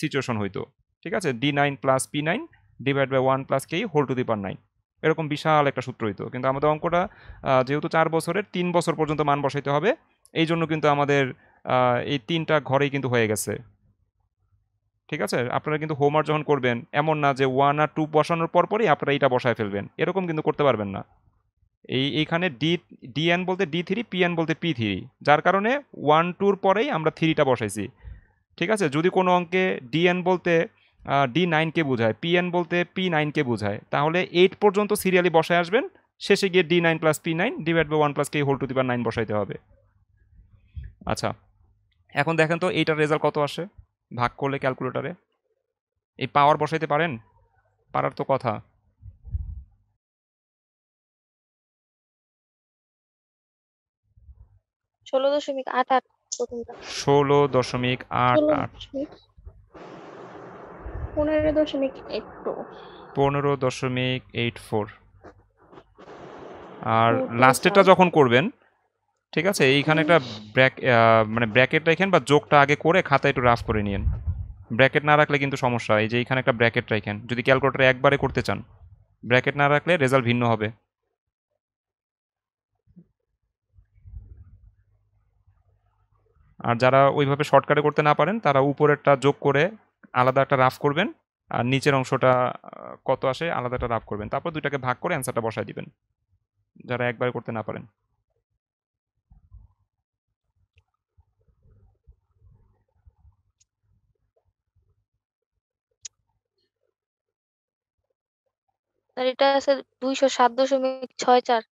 সিচুয়েশন হইতো। ঠিক আছে, D9 plus P9 divide by 1 plus K whole to the power 9, এরকম বিশাল একটা সূত্র হইতো। কিন্তু আমাদের অঙ্কটা যেহেতু 4 বছরের, 3 বছর পর্যন্ত মান বসাইতে হবে, এই জন্য কিন্তু আমাদের এই 3টা ঘরেই কিন্তু হয়ে গেছে। ঠিক আছে? আপনারা কিন্তু হোমওয়ার্ক যখন করবেন এমন না যে 1 আর 2 বসানোর পরই আপনারা এটা বসায় ফেলবেন, এরকম কিন্তু করতে পারবেন না। এইখানে ডিএন বলতে D3, পিএন বলতে P3, যার কারণে 1 2 পরেই আমরা 3টা বসাইছি। ঠিক আছে? যদি কোনো অঙ্কে ডিএন বলতে D9 কে বোঝায়, পিএন বলতে P9 কে বোঝায়, তাহলে 8 পর্যন্ত সিরিয়ালি বসায় আসবেন, শেষে গিয়ে D9 + P9 divide by 1 + K⁻9 বসাইতে হবে। আচ্ছা, এখন দেখেন তো এইটার রেজাল্ট কত আসে ভাগ করলে ক্যালকুলেটরে। এই পাওয়ার বসাইতে পারেন? পারার তো কথা। 16.88 প্রথমটা। 16.88, 15.84, 15.84। আর লাস্টেরটা যখন করবেন, ঠিক আছে, এইখানে একটা মানে ব্র্যাকেট রাখেন বা যোগটা আগে করে খাতায় একটু রাফ করে নিন। ব্র্যাকেট না রাখলে কিন্তু সমস্যা। এই যে এইখানে একটা ব্র্যাকেট রাখেন, যদি ক্যালকুলেটরে একবারে করতে চান, ব্র্যাকেট না রাখলে রেজাল্ট ভিন্ন হবে। আর যারা ওইভাবে শর্টকাটে করতে না পারেন তারা উপরেরটা যোগ করে আলাদা একটা রাফ করবেন, আর নিচের অংশটা কত আসে আলাদা একটা রাফ করবেন, তারপর দুইটাকে ভাগ করে অ্যান্সারটা বসায় দিবেন, যারা একবারে করতে না পারেন। আর এটা আছে 207.64।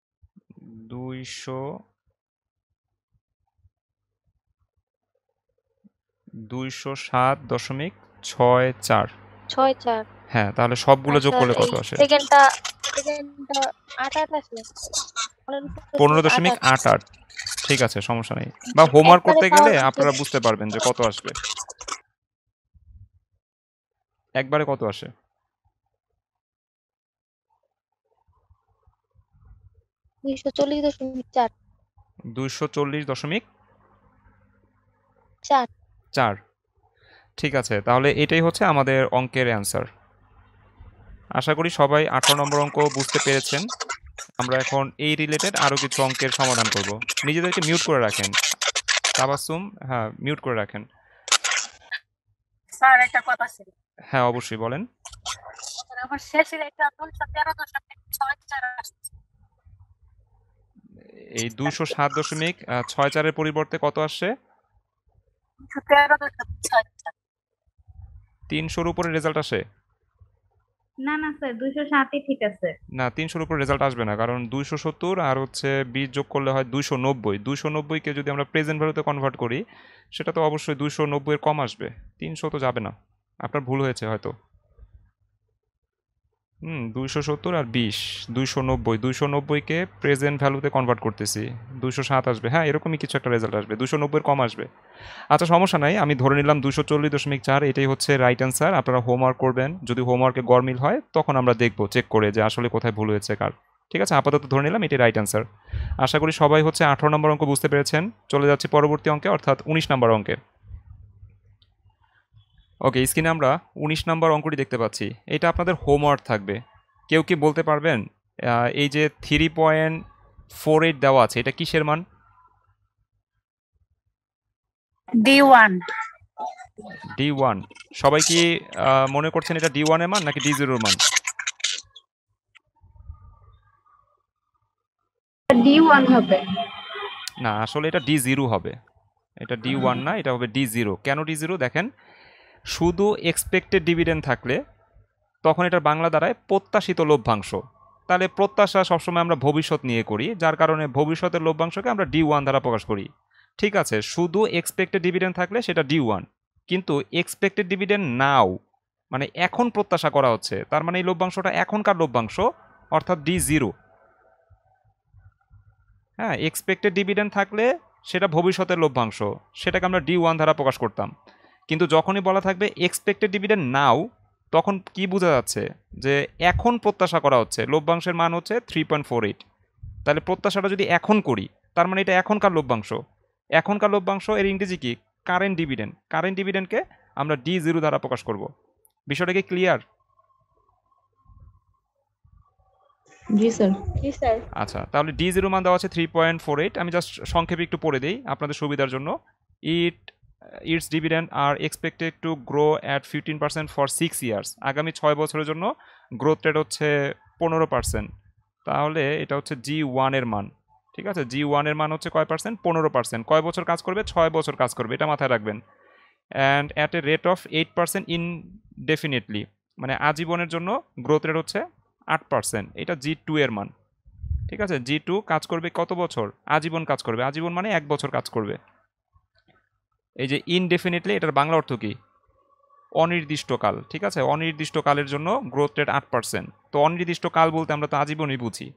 207.64। 64। হ্যাঁ, তাহলে সবগুলো যোগ করলে কত আসে? সেকেন্ডটা 88 আসে। 15.88। ঠিক আছে, সমস্যা নেই। বা হোমওয়ার্ক করতে গেলে আপনারা বুঝতে পারবেন যে কত আসবে। একবারে কত আসে? 240.4। 240.4। ঠিক আছে, তাহলে এটাই হচ্ছে আমাদের অঙ্কের অ্যান্সার। আশা করি সবাই 18 নম্বর অঙ্ক বুঝতে পেরেছেন। আমরা এখন এই রিলেটেড আরও কিছু অঙ্কের সমাধান করব। নিজেদেরকে মিউট করে রাখেন। তাবাসসুম, হ্যাঁ, মিউট করে রাখেন। স্যার একটা কথা ছিল। হ্যাঁ, অবশ্যই বলেন। আমার শেষের এটা 213.64 আসছে। এই 207.64 এর পরিবর্তে কত আসছে? 213.64। 300-র উপরে রেজাল্ট আসে? না না স্যার 207ই ঠিক আছে। না, 300-র উপর রেজাল্ট আসবে না, কারণ 270 আর হচ্ছে 20 যোগ করলে হয় 290। 290-কে যদি আমরা প্রেজেন্ট ভ্যালুতে কনভার্ট করি, সেটা তো অবশ্যই 290-এর কম আসবে, 300 তো যাবে না। আপনার ভুল হয়েছে হয়তো। 270 আর 20, 290। 290-কে প্রেজেন্ট ভ্যালুতে কনভার্ট করতেছি, 207 আসবে। হ্যাঁ, এরকমই কিছু একটা রেজাল্ট আসবে, 290-এর কম আসবে। আচ্ছা, সমস্যা নাই, আমি ধরে নিলাম 240.4 এটাই হচ্ছে রাইট অ্যান্সার। আপনারা হোমওয়ার্ক করবেন, যদি হোমওয়ার্কে গরমিল হয় তখন আমরা দেখবো চেক করে যে আসলে কোথায় ভুল হয়েছে কার। ঠিক আছে, আপাতত ধরে নিলাম এটাই রাইট অ্যান্সার। আশা করি সবাই হচ্ছে 18 নম্বর অঙ্ক বুঝতে পেরেছেন। চলে যাচ্ছে পরবর্তী অঙ্কে, অর্থাৎ 19 নম্বর অঙ্কে। ওকে, স্ক্রিনে আমরা 19 নম্বর অঙ্কটি দেখতে পাচ্ছি। এটা আপনাদের হোমওয়ার্ক থাকবে। কেউ কি বলতে পারবেন এই যে 3.48 দেওয়া আছে, এটা কিসের মান? D1। D1। সবাই কি মনে করছেন এটা D1 এর মান নাকি D0 এর মান? D1 হবে। না, আসলে এটা D0 হবে। এটা D1 না, এটা হবে D0। কেন D0? দেখেন, শুধু এক্সপেক্টেড ডিভিডেন্ড থাকলে তখন এটার বাংলা দাঁড়ায় প্রত্যাশিত লভ্যাংশ। তাহলে প্রত্যাশা সবসময় আমরা ভবিষ্যৎ নিয়ে করি, যার কারণে ভবিষ্যতের লভ্যাংশকে আমরা D1 দ্বারা প্রকাশ করি। ঠিক আছে, শুধু এক্সপেক্টেড ডিভিডেন্ড থাকলে সেটা D1, কিন্তু এক্সপেক্টেড ডিভিডেন্ড নাও মানে এখন প্রত্যাশা করা হচ্ছে, তার মানে এই লভ্যাংশটা এখনকার লভ্যাংশ, অর্থাৎ D0। হ্যাঁ, এক্সপেক্টেড ডিভিডেন্ড থাকলে সেটা ভবিষ্যতের লভ্যাংশ, সেটাকে আমরা D1 দ্বারা প্রকাশ করতাম। কিন্তু যখনই বলা থাকবে এক্সপেক্টেড ডিভিডেন্ড নাও, তখন কি বোঝা যাচ্ছে যে এখন প্রত্যাশা করা হচ্ছে, লভ্যাংশের মান হচ্ছে 3.48। তাহলে প্রত্যাশাটা যদি এখন করি, তার মানে এটা এখনকার লভ্যাংশ। এখনকার লভ্যাংশ এর ইংরেজি কি? Current dividend. কারেন্ট ডিভিডেন্ডকে আমরা D0 দ্বারা প্রকাশ করব। বিষয়টা কি ক্লিয়ার? জি স্যার। আচ্ছা, তাহলে D0 মান দেওয়া আছে 3.48। আমি জাস্ট সংক্ষেপে একটু পড়ে দিই আপনাদের সুবিধার জন্য। It it's dividend are expected to grow at 15% for 6 years. আগামী 6 বছরের জন্য গ্রোথ রেট হচ্ছে 15%। তাহলে এটা হচ্ছে G1 এর মান। ঠিক আছে, G1 এর মান হচ্ছে কয় পার্সেন্ট? 15%। কয় বছর কাজ করবে? 6 বছর কাজ করবে, এটা মাথায় রাখবেন। And at a rate of 8% ইনডেফিনিটলি, মানে আজীবনের জন্য গ্রোথ রেট হচ্ছে 8%। এটা G2 এর মান। ঠিক আছে, G2 কাজ করবে কত বছর? আজীবন কাজ করবে। আজীবন মানে 1 বছর কাজ করবে। এই যে ইনডেফিনিটলি, এটার বাংলা অর্থ কি? অনির্দিষ্টকাল। ঠিক আছে, অনির্দিষ্টকালের জন্য গ্রোথ রেট 8%। তো অনির্দিষ্টকাল বলতে আমরা তো আজীবনই বুঝি।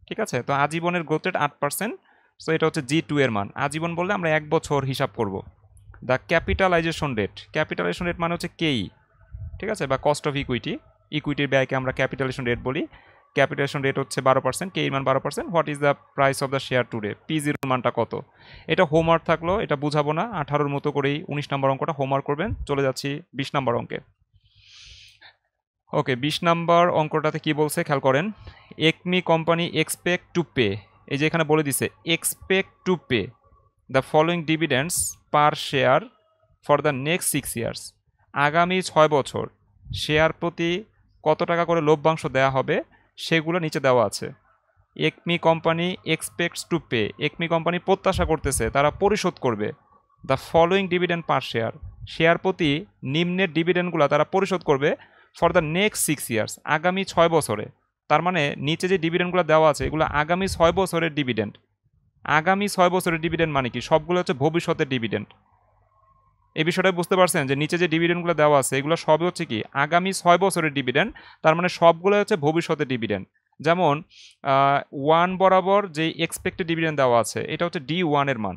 ঠিক আছে, তো আজীবনের গ্রোথ রেট 8%। সো এটা হচ্ছে G2 এর মান। আজীবন বললে আমরা 1 বছর হিসাব করব। The capitalization rate, capitalization rate মানে হচ্ছে কেই। ঠিক আছে, বা কস্ট অফ ইকুইটি, ইকুইটির ব্যয়কে আমরা ক্যাপিটালাইজেশন রেট বলি। ক্যাপিটালাইজেশন রেট হচ্ছে 12%, কে এর মান 12%। What is the price of the share today? P0 মানটা কত? এটা হোমওয়ার্ক থাকলো, এটা বুঝাবো না। 18-র মতো করেই 19 নম্বর অঙ্কটা হোমওয়ার্ক করবেন। চলে যাচ্ছি 20 নম্বর অঙ্কে। ওকে, 20 নম্বর অঙ্কটাতে কি বলছে খেয়াল করেন। Acme company expect to pay, এই যে এখানে বলে দিছে expect to pay the following ডিভিডেন্ডস per share for the next 6 years. আগামী 6 বছর শেয়ার প্রতি কত টাকা করে লভ্যাংশ দেওয়া হবে সেগুলো নিচে দেওয়া আছে। Acme company expects to pay, Acme company প্রত্যাশা করতেছে তারা পরিশোধ করবে the following dividend per share, share প্রতি নিম্নের ডিভিডেন্ডগুলো তারা পরিশোধ করবে ফর দ্য নেক্সট 6 ইয়ার্স, আগামী 6 বছরে। তার মানে নিচে যে ডিভিডেন্ডগুলো দেওয়া আছে এগুলো আগামী 6 বছরের ডিভিডেন্ড। আগামী 6 বছরের ডিভিডেন্ড মানে কি? সবগুলো হচ্ছে ভবিষ্যতের ডিভিডেন্ড। এই বিষয়টা বুঝতে পারছেন যে নিচে যে ডিভিডেন্ডগুলো দেওয়া আছে এগুলো সবই হচ্ছে কি? আগামী 6 বছরের ডিভিডেন্ড। তার মানে সবগুলো হচ্ছে ভবিষ্যতের ডিভিডেন্ড। যেমন 1 বরাবর যে এক্সপেক্টেড ডিভিডেন্ড দেওয়া আছে এটা হচ্ছে D1 এর মান।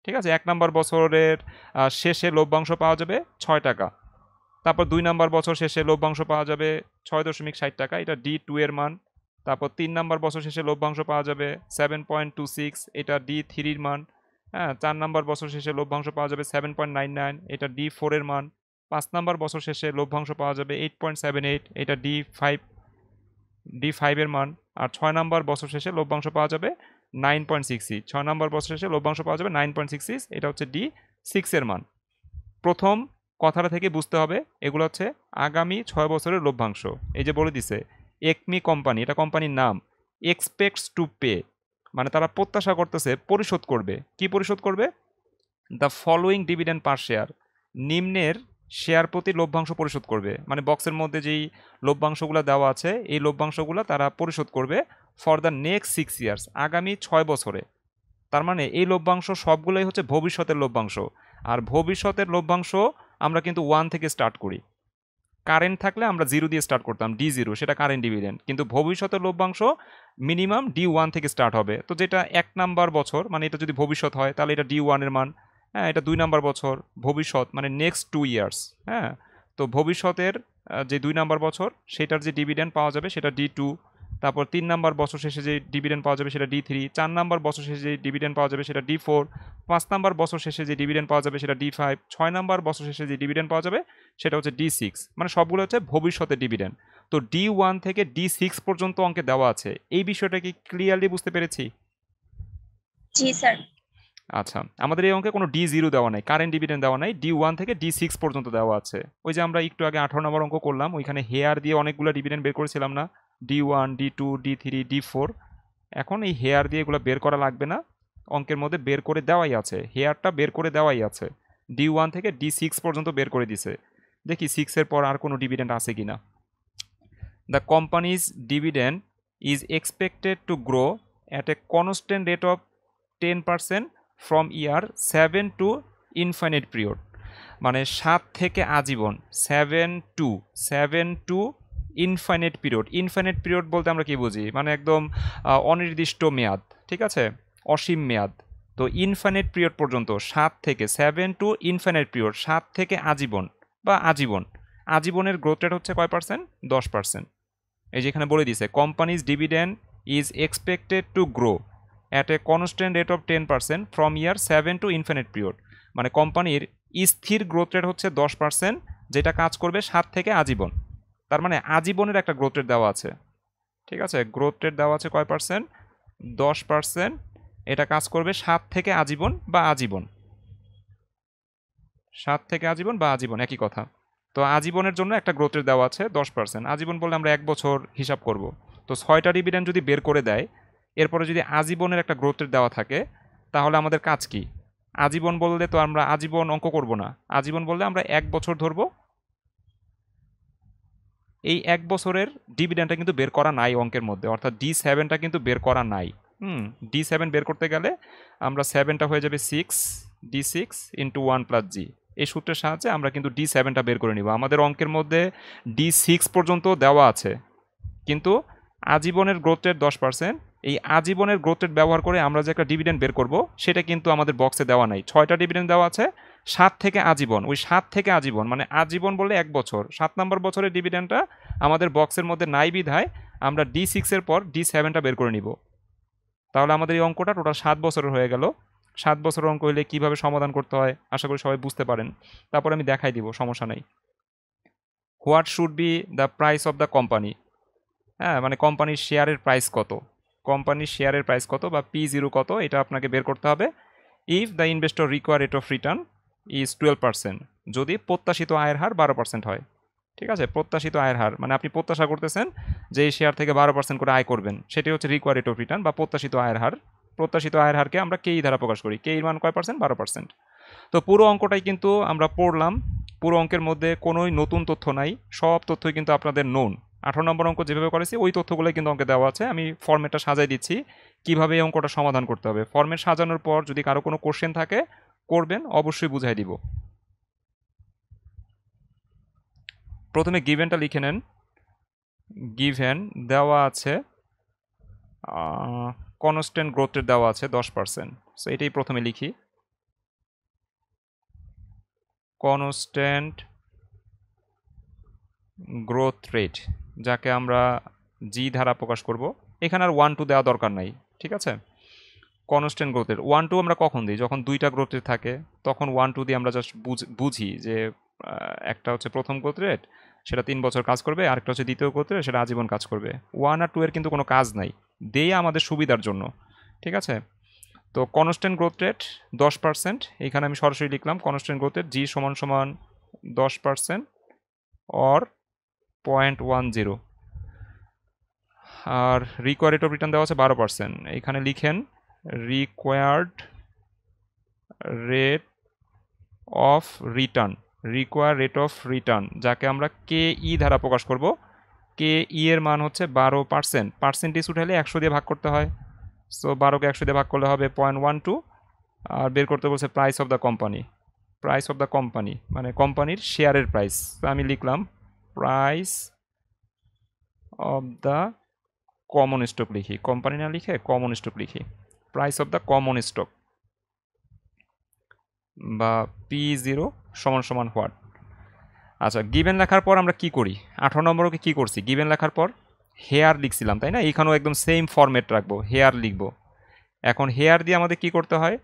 ঠিক আছে, 1 নম্বর বছরের শেষে লভ্যাংশ পাওয়া যাবে 6 টাকা। তারপর 2 নম্বর বছর শেষে লভ্যাংশ পাওয়া যাবে 6.60 টাকা, এটা D2 এর মান। তারপর 3 নম্বর বছর শেষে লভ্যাংশ পাওয়া যাবে 7.26, এটা D3 এর মান। হ্যাঁ, 4 নম্বর বছর শেষে লভ্যাংশ পাওয়া যাবে 7.99, এটা D4 এর মান। 5 নম্বর বছর শেষে লভ্যাংশ পাওয়া যাবে 8.78, এটা D5 এর মান। আর 6 নম্বর বছর শেষে লভ্যাংশ পাওয়া যাবে 9.66, 6 নম্বর বছর শেষে লভ্যাংশ পাওয়া যাবে 9.66, এটা হচ্ছে D6 এর মান। প্রথম কথাটা থেকে বুঝতে হবে এগুলো হচ্ছে আগামী 6 বছরের লভ্যাংশ। এই যে বলে দিছে একমি কোম্পানি, এটা কোম্পানির নাম, এক্সপেক্টস টু পে মানে তারা প্রত্যাশা করতেছে পরিশোধ করবে। কি পরিশোধ করবে? The following dividend per share, নিম্নের শেয়ার প্রতি লভ্যাংশ পরিশোধ করবে। মানে বক্সের মধ্যে যেই লভ্যাংশগুলো দেওয়া আছে এই লভ্যাংশগুলো তারা পরিশোধ করবে ফর দ্য নেক্সট 6 ইয়ার্স, আগামী 6 বছরে। তার মানে এই লভ্যাংশ সবগুলোই হচ্ছে ভবিষ্যতের লভ্যাংশ। আর ভবিষ্যতের লভ্যাংশ আমরা কিন্তু 1 থেকে স্টার্ট করি। কারেন্ট থাকলে আমরা 0 দিয়ে স্টার্ট করতাম, D0, সেটা কারেন্ট ডিভিডেন্ড। কিন্তু ভবিষ্যতের লভ্যাংশ মিনিমাম D1 থেকে স্টার্ট হবে। তো যেটা 1 নাম্বার বছর, মানে এটা যদি ভবিষ্যৎ হয় তাহলে এটা D1 এর মান। হ্যাঁ, এটা 2 নাম্বার বছর ভবিষ্যৎ মানে নেক্সট 2 ইয়ার্স। হ্যাঁ, তো ভবিষ্যতের যে 2 নাম্বার বছর সেটার যে ডিভিডেন্ড পাওয়া যাবে সেটা D2। তারপর 3 নাম্বার বছর শেষে যে ডিভিডেন্ড পাওয়া যাবে সেটা D3। 4 নাম্বার বছর শেষে যে ডিভিডেন্ড পাওয়া যাবে সেটা D4। 5 নাম্বার বছর শেষে যে ডিভিডেন্ড পাওয়া যাবে সেটা D5। 6 নাম্বার বছর শেষে যে ডিভিডেন্ড পাওয়া যাবে সেটা হচ্ছে D6। মানে সবগুলো হচ্ছে ভবিষ্যতের ডিভিডেন্ড। তো D1 থেকে D6 পর্যন্ত অঙ্কে দেওয়া আছে। এই বিষয়টা কি ক্লিয়ারলি বুঝতে পেরেছি? জি স্যার। আচ্ছা, আমাদের এই অঙ্কে কোনো D0 দেওয়া নাই, কারেন্ট ডিভিডেন্ড দেওয়া নাই। D1 থেকে D6 পর্যন্ত দেওয়া আছে। ওই যে আমরা একটু আগে 18 নম্বর অঙ্ক করলাম, ওইখানে হেয়ার দিয়ে অনেকগুলো ডিভিডেন্ড বের করেছিলাম না? D1, D2, D3, D4। এখন এই হেয়ার দিয়ে এগুলো বের করা লাগবে না, অঙ্কের মধ্যে বের করে দেওয়াই আছে, হেয়ারটা বের করে দেওয়াই আছে। D1 থেকে D6 পর্যন্ত বের করে দিছে। দেখি 6 এর পর আর কোনো ডিভিডেন্ড আছে কিনা। The companies dividend is expected to grow at a constant rate of 10% from year 7 two infinite period. মানে 7 থেকে আজীবন, 7 two infinite period. Infinite period বলতে আমরা কি বুঝি? মানে একদম অনির্দিষ্ট মেয়াদ, ঠিক আছে, অসীম মেয়াদ। তো ইনফাইনাইট পিরিয়ড পর্যন্ত 7 থেকে 7 টু ইনফাইনাইট পিরিয়ড, 7 থেকে আজীবন বা আজীবন। আজীবনের গ্রোথ রেট হচ্ছে কয় পার্সেন্ট? 10%। এই যে এখানে বলে দিছে companies dividend is expected to grow at a constant rate of 10% from year 7 two infinite period. মানে কোম্পানির স্থির গ্রোথ রেট হচ্ছে 10%, যেটা কাজ করবে 7 থেকে আজীবন। তার মানে আজীবনের একটা গ্রোথ রেট দেওয়া আছে। ঠিক আছে, গ্রোথ রেট দেওয়া আছে কয় পার্সেন্ট? 10%। এটা কাজ করবে 7 থেকে আজীবন বা আজীবন। 7 থেকে আজীবন বা আজীবন একই কথা। তো আজীবনের জন্য একটা গ্রোথ রেট দেওয়া আছে 10%। আজীবন বললে আমরা 1 বছর হিসাব করব। তো 6টা ডিভিডেন্ড যদি বের করে দেয়, এরপরে যদি আজীবনের একটা গ্রোথ রেট দেওয়া থাকে, তাহলে আমাদের কাজ কি? আজীবন বললে তো আমরা আজীবন অঙ্ক করব না। আজীবন বললে আমরা 1 বছর ধরব। এই 1 বছরের ডিভিডেন্ডটা কিন্তু বের করা নাই অঙ্কের মধ্যে, অর্থাৎ D7টা কিন্তু বের করা নাই। D7 বের করতে গেলে আমরা 7টা হয়ে যাবে 6, D6 ইন্টু 1 প্লাস জি। এই সূত্রের সাহায্যে আমরা কিন্তু D7টা বের করে নিব। আমাদের অঙ্কের মধ্যে D6 পর্যন্ত দেওয়া আছে, কিন্তু আজীবনের গ্রোথ রেট 10%। এই আজীবনের গ্রোথ রেট ব্যবহার করে আমরা যে একটা ডিভিডেন্ড বের করব, সেটা কিন্তু আমাদের বক্সে দেওয়া নাই। 6টা ডিভিডেন্ড দেওয়া আছে 7 থেকে আজীবন। ওই 7 থেকে আজীবন মানে আজীবন বলে 1 বছর, 7 নম্বর বছরের ডিভিডেন্ডটা আমাদের বক্সের মধ্যে নাই বিধায় আমরা D6 এর পর D7টা বের করে নিব। তাহলে আমাদের এই অঙ্কটা টোটাল 7 বছরের হয়ে গেল। 7 বছরের অঙ্ক হলে কীভাবে সমাধান করতে হয় আশা করি সবাই বুঝতে পারেন। তারপর আমি দেখাই দিব, সমস্যা নাই। What should be the price of the company? হ্যাঁ, মানে কোম্পানির শেয়ারের প্রাইস কত, কোম্পানির শেয়ারের প্রাইস কত বা P0 কত, এটা আপনাকে বের করতে হবে। If the investor require rate of return is 12%, যদি প্রত্যাশিত আয়ের হার 12% হয়। ঠিক আছে, প্রত্যাশিত আয়ের হার মানে আপনি প্রত্যাশা করতেছেন যে এই শেয়ার থেকে 12% করে আয় করবেন, সেটি হচ্ছে রিকোয়ার রেট অফ রিটার্ন বা প্রত্যাশিত আয়ের হার। প্রত্যাশিত আয়ের হারকে আমরা কেই দ্বারা প্রকাশ করি। কেই মান কয় পার্সেন্ট? 12%। তো পুরো অঙ্কটাই কিন্তু আমরা পড়লাম। পুরো অঙ্কের মধ্যে কোনোই নতুন তথ্য নাই, সব তথ্যই কিন্তু আপনাদের নোন। 18 নম্বর অঙ্ক যেভাবে করেছি ওই তথ্যগুলোই কিন্তু অঙ্কে দেওয়া আছে। আমি ফরম্যাটটা সাজাই দিচ্ছি কিভাবে এই অঙ্কটা সমাধান করতে হবে। ফরম্যাট সাজানোর পর যদি কারো কোনো কোশ্চেন থাকে করবেন, অবশ্যই বুঝাই দিব। প্রথমে গিভেনটা লিখে নেন। গিভেন দেওয়া আছে কনস্ট্যান্ট গ্রোথ রেট দেওয়া আছে 10%। সো এটাই প্রথমে লিখি, কনস্ট্যান্ট গ্রোথ রেট, যাকে আমরা জি ধারা প্রকাশ করব। এখানে আর 1 2 দেওয়া দরকার নাই, ঠিক আছে। কনস্ট্যান্ট গ্রোথ রেট 1 2 আমরা কখন দিই? যখন দুইটা গ্রোথ রেট থাকে তখন 1 2 দিয়ে আমরা জাস্ট বুঝি যে একটা হচ্ছে প্রথম গ্রোথ রেট, সেটা 3 বছর কাজ করবে, আরেকটা হচ্ছে দ্বিতীয় গ্রোথ রেট, সেটা আজীবন কাজ করবে। 1 আর 2 এর কিন্তু কোনো কাজ নাই, দেই আমাদের সুবিধার জন্য, ঠিক আছে। তো কনস্ট্যান্ট গ্রোথ রেট 10%, এখানে আমি সরাসরি লিখলাম কনস্ট্যান্ট গ্রোথ রেট জি সমান সমান 10% or 0.10। R required rate of return দেওয়া আছে 12%। এখানে লিখেন required rate of return, required rate of return, যাকে আমরা KE দ্বারা প্রকাশ করব। KE এর মান হচ্ছে 12%। পার্সেন্টেজ উঠালে 100 দিয়ে ভাগ করতে হয়। সো 12কে 100 দিয়ে ভাগ করলে হবে 0.12। আর বের করতে বলছে price of the company. Price of the company মানে কোম্পানির শেয়ারের প্রাইস। তো আমি লিখলাম price of the common stock, লিখি কোম্পানি না লিখে কমন স্টক লিখি। Price of the common stock বা P0 সমান সমান হোয়াট। আচ্ছা, গিভেন লেখার পর আমরা কি করি? 18 নম্বরকে কি করছি? গিভেন লেখার পর হেয়ার লিখছিলাম, তাই না? এখানেও একদম সেম ফরম্যাট রাখবো, হেয়ার লিখবো। এখন হেয়ার দিয়ে আমাদের কি করতে হয়?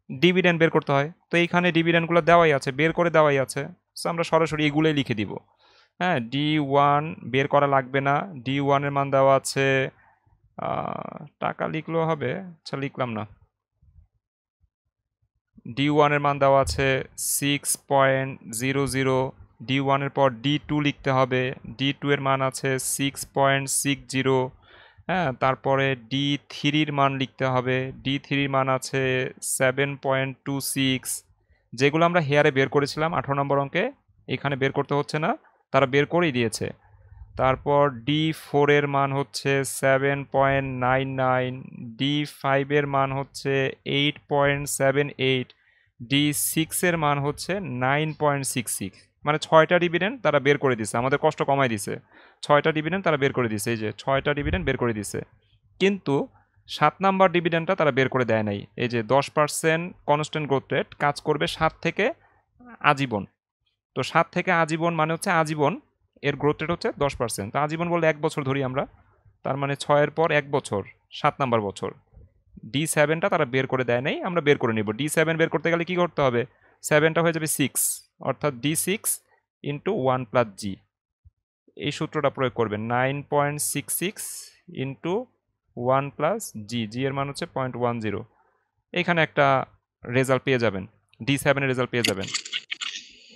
ডিভিডেন্ড বের করতে হয়। তো এইখানে ডিভিডেন্ডগুলো দেওয়াই আছে, বের করে দেওয়াই আছে। সো আমরা সরাসরি এগুলোই লিখে দিব। হ্যাঁ, D1 বের করা লাগবে না। D1 এর মান দেওয়া আছে, টাকা লিখলেও হবে, আচ্ছা লিখলাম না। D1 এর মান দেওয়া আছে 6.00। D1 এর পর D2 লিখতে হবে। D2 এর মান আছে 6.60। হ্যাঁ, তারপরে D3 এর মান লিখতে হবে। D3 এর মান আছে 7.26। যেগুলো আমরা হেয়ারে বের করেছিলাম 18 নম্বর অঙ্কে, এখানে বের করতে হচ্ছে না, তারা বের করেই দিয়েছে। তারপর D4 এর মান হচ্ছে 7.99। D5 এর মান হচ্ছে 8.78। D6 এর মান হচ্ছে 9.66। মানে 6টা ডিভিডেন্ড তারা বের করে দিছে, আমাদের কষ্ট কমাই দিছে। 6টা ডিভিডেন্ড তারা বের করে দিছে, এই যে 6টা ডিভিডেন্ড বের করে দিছে। কিন্তু 7 নাম্বার ডিভিডেন্ডটা তারা বের করে দেয় নাই। এই যে 10% কনস্ট্যান্ট গ্রোথ রেট কাজ করবে 7 থেকে আজীবন। তো 7 থেকে আজীবন মানে হচ্ছে আজীবন, এর গ্রোথ রেট হচ্ছে 10%। তো আজীবন বলে 1 বছর ধরি আমরা, তার মানে 6-এর পর 1 বছর, 7 নাম্বার বছর। D7টা তারা বের করে দেয় নাই, আমরা বের করে নিব। D7 বের করতে গেলে কি করতে হবে? 7টা হয়ে যাবে 6, অর্থাৎ D6 ইন্টু 1 প্লাস জি। এই সূত্রটা প্রয়োগ করবেন, 9.66 ইন্টু 1 প্লাস জি। জি এর মান হচ্ছে 0.10। এখানে একটা রেজাল্ট পেয়ে যাবেন, D7 এর রেজাল্ট পেয়ে যাবেন।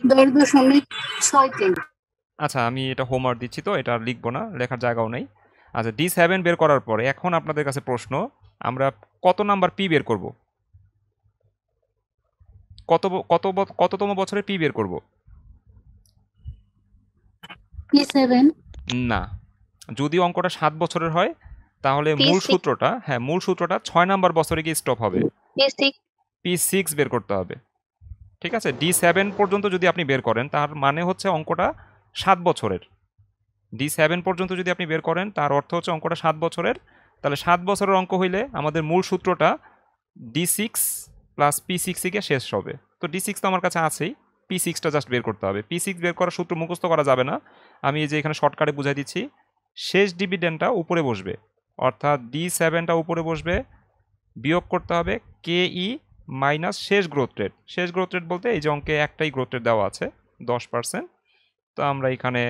$10.63 আচ্ছা আমি এটা হোমওয়ার্ক দিচ্ছি, তো এটা আর লিখবো না, লেখার জায়গাও নেই। আচ্ছা D7 বের করার পরে এখন আপনাদের কাছে প্রশ্ন, আমরা কত নাম্বার পি বের করব? কততম বছরে পি বের করব? P7 না, যদি অঙ্কটা 7 বছরের হয় তাহলে P6 মূল সূত্রটা 6 নাম্বার বছরে গিয়ে স্টপ হবে, P6 P6 বের করতে হবে। ঠিক আছে, D7 পর্যন্ত যদি আপনি বের করেন তার মানে হচ্ছে অঙ্কটা 7 বছরের। D7 পর্যন্ত যদি আপনি বের করেন তার অর্থ হচ্ছে অঙ্কটা 7 বছরের। তাহলে 7 বছরের অঙ্ক হইলে আমাদের মূল সূত্রটা D6 প্লাস P6 গিয়ে শেষ হবে। তো D6 তো আমার কাছে আছেই, P6টা জাস্ট বের করতে হবে। P6 বের করার সূত্র মুখস্থ করা যাবে না, আমি এই যে এখানে শর্টকাটে বুঝাই দিচ্ছি। শেষ ডিভিডেন্ডটা উপরে বসবে, অর্থাৎ D7টা উপরে বসবে, বিয়োগ করতে হবে KE মাইনাস শেষ গ্রোথ রেট। শেষ গ্রোথ রেট বলতে এই যে অঙ্কে একটাই গ্রোথ রেট দেওয়া আছে 10%, তো আমরা এখানে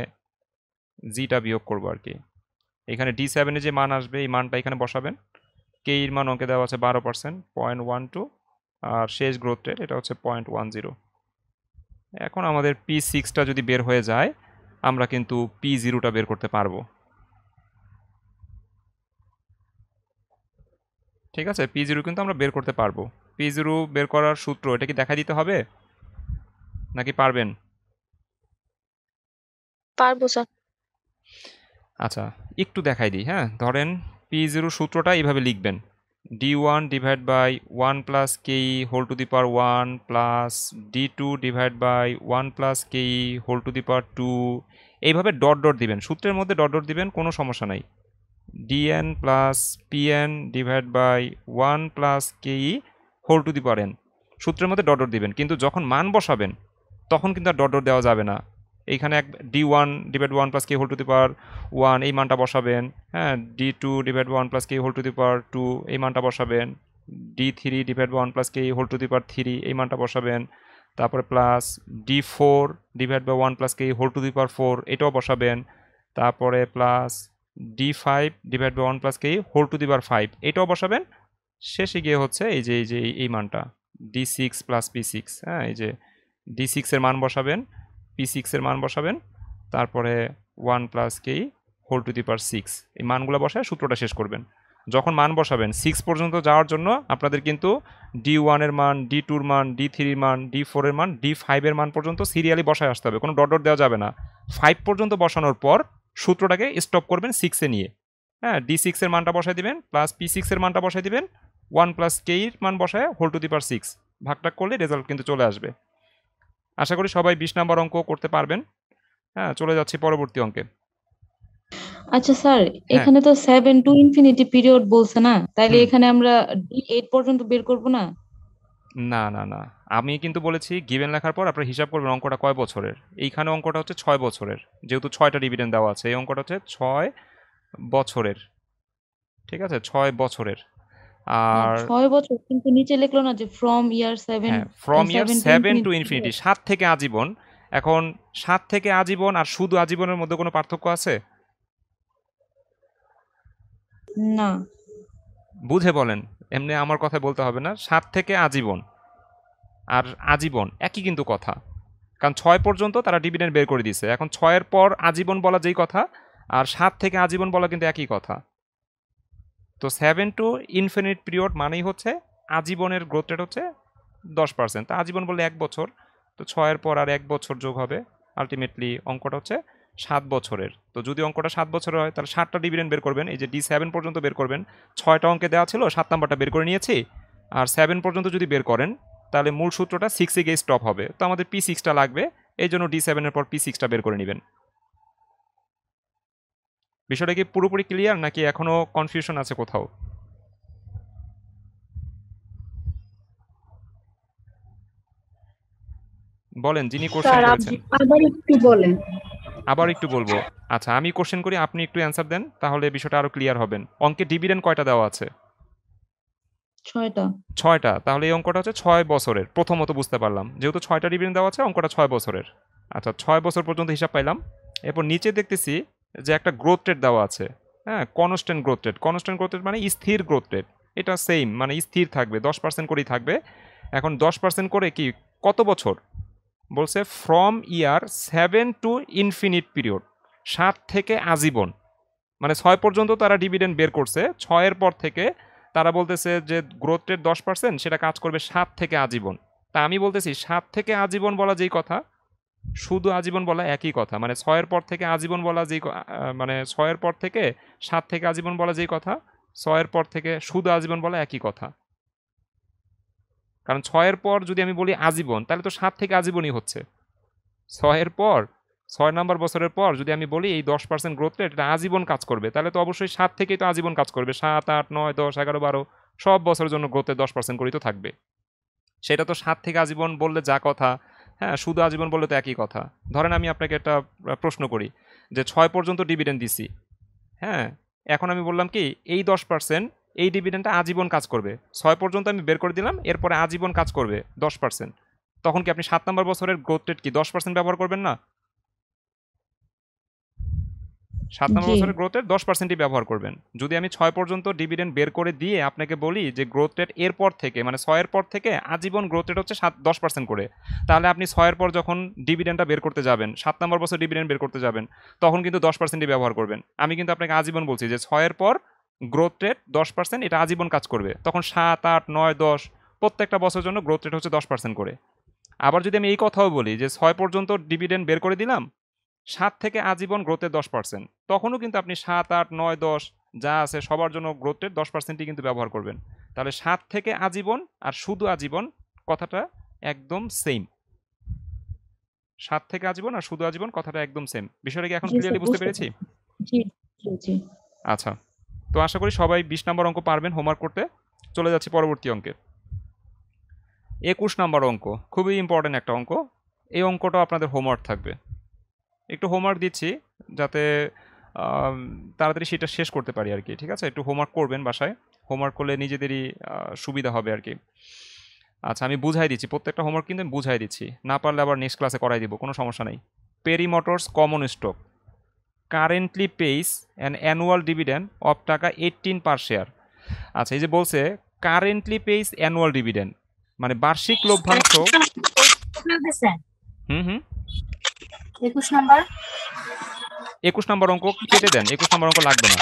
জিটা বিয়োগ করবো আর কি। এখানে D7-এ যে মান আসবে এই মানটা এখানে বসাবেন। কে এর মান অঙ্কে দেওয়া আছে 12%, 0.12, আর শেষ গ্রোথ রেট এটা হচ্ছে 0.10। এখন আমাদের P6টা যদি বের হয়ে যায় আমরা কিন্তু P0টা বের করতে পারবো। ঠিক আছে, P0 কিন্তু আমরা বের করতে পারবো। P0 বের করার সূত্র এটা কি দেখা দিতে হবে নাকি পারবেন? পারবো স্যার। আচ্ছা একটু দেখাই দিই। হ্যাঁ, ধরেন P0 সূত্রটা এইভাবে লিখবেন, D1 divide by 1 plus KE whole to the power 1 plus D2 divide by 1 plus KE whole to the power 2, এইভাবে ডট ডট দিবেন, সূত্রের মধ্যে ডট ডট দিবেন, কোনো সমস্যা নাই। DN plus PN divide by 1 plus KE whole to the power n, সূত্রের মধ্যে ডট ডট দিবেন, কিন্তু যখন মান বসাবেন তখন কিন্তু আর ডট ডট দেওয়া যাবে না। এইখানে এক D1 divide 1 plus K whole to the power 1 এই মানটা বসাবেন। হ্যাঁ, D2 divide 1 plus K whole to the power 2 এই মানটা বসাবেন। D3 divide 1 plus K whole to the power 3 এই মানটা বসাবেন। তারপরে plus D4 divide by 1 plus K whole to the power 4 এটাও বসাবেন। তারপরে plus D5 divide by 1 plus K whole to the পাওয়ার 5 এটাও বসাবেন। শেষে গিয়ে হচ্ছে এই মানটা D6 প্লাস P6। হ্যাঁ, এই যে D6 এর মান বসাবেন, P6 এর মান বসাবেন, তারপরে 1 plus K whole to the power 6 এই মানগুলো বসায় সূত্রটা শেষ করবেন। যখন মান বসাবেন 6 পর্যন্ত যাওয়ার জন্য আপনাদের কিন্তু D1 এর মান, D2 এর মান, D3 এর মান, D4 এর মান, D5 এর মান পর্যন্ত সিরিয়ালি বসায় আসতে হবে, কোনো ডট ডট দেওয়া যাবে না। 5 পর্যন্ত বসানোর পর সূত্রটাকে স্টপ করবেন 6-এ নিয়ে। হ্যাঁ, D6 এর মানটা বসায় দিবেন, প্লাস P6 এর মানটা বসায় দিবেন, 1 প্লাস K এর মান বসায় হোল টু দি পাওয়ার 6 ভাগটা করলে রেজাল্ট কিন্তু চলে আসবে। আশা করি সবাই 20 নাম্বার অঙ্ক করতে পারবেন। হ্যাঁ, চলে যাচ্ছি পরবর্তী অঙ্কে। আচ্ছা স্যার, হ্যাঁ। এখানে তো 7 টু ইনফিনিটি পিরিয়ড বলছে না, তাইলে হুম। এখানে আমরা D8 পর্যন্ত বের করব না? না না না, আমি কিন্তু বলেছি গিভেন লেখার পর আপনারা হিসাব করবেন অঙ্কটা কয় বছরের। এইখানে অঙ্কটা হচ্ছে 6 বছরের, যেহেতু 6টা ডিভিডেন্ড দেওয়া আছে এই অঙ্কটা হচ্ছে 6 বছরের। ঠিক আছে, 6 বছরের। আর 6 বছর, কিন্তু নিচে লিখলো না যে ফ্রম ইয়ার 7 হ্যাঁ, from year 7 to infinity infinity, 7 থেকে আজীবন। এখন 7 থেকে আজীবন আর শুধু আজীবনের মধ্যে কোনো পার্থক্য আছে? না। বুঝে বলেন, এমনি আমার কথা বলতে হবে না। 7 থেকে আজীবন আর আজীবন একই কিন্তু কথা, কারণ 6 পর্যন্ত তারা ডিভিডেন্ড বের করে দিয়েছে। এখন 6-এর পর আজীবন বলা যেই কথা, আর 7 থেকে আজীবন বলা কিন্তু একই কথা। তো 7 টু ইনফিনিট পিরিয়ড মানেই হচ্ছে আজীবনের গ্রোথ রেট হচ্ছে 10%। তা আজীবন বললে 1 বছর, তো 6-এর পর আর 1 বছর যোগ হবে, আলটিমেটলি অঙ্কটা হচ্ছে 7 বছরের। তো যদি অঙ্কটা 7 বছরের হয় তাহলে 7টা ডিভিডেন্ড বের করবেন, এই যে D7 পর্যন্ত বের করবেন। 6টা অঙ্কে দেওয়া ছিল, 7 নাম্বারটা বের করে নিয়েছি। আর 7 পর্যন্ত যদি বের করেন তাহলে মূল সূত্রটা 6-এ গিয়ে স্টপ হবে, তো আমাদের P6টা লাগবে, এই জন্য D7-এর পর P6টা বের করে নেবেন। বিষয়টা কি পুরোপুরি ক্লিয়ার নাকি এখনো কনফিউশন আছে কোথাও? বলেন, যিনি কোশ্চেন স্যার করেছেন। আবার একটু বলেন। আবার একটু বলবো। আচ্ছা, আমি কোশ্চেন করি, আপনি একটু অ্যান্সার দেন, তাহলে বিষয়টা আরো ক্লিয়ার হবেন। অঙ্কে ডিভিডেন্ড কয়টা দেওয়া আছে? 6টা। 6টা। তাহলে এই অঙ্কটা হচ্ছে 6 বছরের। প্রথমত বুঝতে পারলাম, যেহেতু 6টা ডিভিডেন্ড দেওয়া আছে অঙ্কটা 6 বছরের। আচ্ছা, 6 বছর পর্যন্ত হিসাব পাইলাম। এরপর নিচে দেখতেছি যে একটা গ্রোথ রেট দেওয়া আছে। হ্যাঁ, constant growth rate. Constant growth rate মানে স্থির গ্রোথ রেট, এটা সেম, মানে স্থির থাকবে, 10% করেই থাকবে। এখন 10% করে কি কত বছর? বলছে from year 7 to infinite period, 7 থেকে আজীবন, মানে 6 পর্যন্ত তারা ডিভিডেন্ড বের করছে, 6-এর পর থেকে তারা বলতেছে যে গ্রোথ রেট 10% সেটা কাজ করবে 7 থেকে আজীবন। তা আমি বলতেছি 7 থেকে আজীবন বলা যেই কথা, শুধু আজীবন বলা একই কথা, মানে 6-এর পর থেকে আজীবন বলা যেই মানে 6-এর পর থেকে 7 থেকে আজীবন বলা যেই কথা, 6-এর পর থেকে শুধু আজীবন বলা একই কথা। কারণ 6-এর পর যদি আমি বলি আজীবন, তাহলে তো 7 থেকে আজীবনই হচ্ছে। 6-এর পর 6 নম্বর বছরের পর যদি আমি বলি এই 10% গ্রোথ রেট এটা আজীবন কাজ করবে, তাহলে তো অবশ্যই 7 থেকেই তো আজীবন কাজ করবে। 7, 8, 9, 10, 11, 12 সব বছরের জন্য গ্রোথের 10% করেই তো থাকবে। সেটা তো 7 থেকে আজীবন বললে যা কথা, হ্যাঁ শুধু আজীবন বললে তো একই কথা। ধরেন আমি আপনাকে একটা প্রশ্ন করি যে 6 পর্যন্ত ডিভিডেন্ড দিছি, হ্যাঁ এখন আমি বললাম কি এই 10% এই ডিভিডেন্ডটা আজীবন কাজ করবে, 6 পর্যন্ত আমি বের করে দিলাম, এরপরে আজীবন কাজ করবে 10%, তখন কি আপনি 7 নম্বর বছরের গ্রোথ রেট কি 10% ব্যবহার করবেন না? 7 নম্বর জি বছরের গ্রোথ রেট 10%ই ব্যবহার করবেন। যদি আমি 6 পর্যন্ত ডিভিডেন্ড বের করে দিয়ে আপনাকে বলি যে গ্রোথ রেট এরপর থেকে মানে 6-এর পর থেকে আজীবন গ্রোথ রেট হচ্ছে 10% করে, তাহলে আপনি 6-এর পর যখন ডিভিডেন্ডটা বের করতে যাবেন, 7 নম্বর বছর ডিভিডেন্ড বের করতে যাবেন, তখন কিন্তু 10%ই ব্যবহার করবেন। আমি কিন্তু আপনাকে আজীবন বলছি যে 6-এর পর গ্রোথ রেট 10%, এটা আজীবন কাজ করবে, তখন 7, 8, 9, 10 প্রত্যেকটা বছরের জন্য গ্রোথ রেট হচ্ছে 10% করে। আবার যদি আমি এই কথাও বলি যে 6 পর্যন্ত ডিভিডেন্ড বের করে দিলাম, 7 থেকে আজীবন গ্রোথের 10%, তখনও কিন্তু আপনি 7, 8, 9, 10 যা আছে সবার জন্য গ্রোথ রেট 10%ই কিন্তু ব্যবহার করবেন। তাহলে 7 থেকে আজীবন আর শুধু আজীবন কথাটা একদম সেম। 7 থেকে আজীবন আর শুধু আজীবন কথাটা একদম সেম। বিষয়টা কি এখন জি স্যার ক্লিয়ারলি বুঝতে বুঝতে পেরেছি? পারছি। জি জি জি আচ্ছা, তো আশা করি সবাই 20 নম্বর অঙ্ক পারবেন হোমওয়ার্ক করতে। চলে যাচ্ছি পরবর্তী অঙ্কে। 21 নম্বর অঙ্ক, খুবই ইম্পর্টেন্ট একটা অঙ্ক। এই অঙ্কটাও আপনাদের হোমওয়ার্ক থাকবে। একটু হোমওয়ার্ক দিচ্ছি যাতে তাড়াতাড়ি সেটা শেষ করতে পারি আর কি, ঠিক আছে? একটু হোমওয়ার্ক করবেন বাসায়, হোমওয়ার্ক করলে নিজেদেরই সুবিধা হবে আর কি। আচ্ছা আমি বুঝাই দিচ্ছি, প্রত্যেকটা হোমওয়ার্ক কিন্তু আমি বুঝাই দিচ্ছি, না পারলে আবার নেক্সট ক্লাসে করাই দিব, কোনো সমস্যা নেই। Perry Motors common stock currently pays an annual dividend of টাকা 18 পার শেয়ার। আচ্ছা এই যে বলছে কারেন্টলি পেইস অ্যানুয়াল ডিভিডেন্ড, মানে বার্ষিক লভ্যাংশ। হুম 21 নাম্বার 21 নম্বর অঙ্ক কেটে দেন, 21 নম্বর অঙ্ক লাগবে না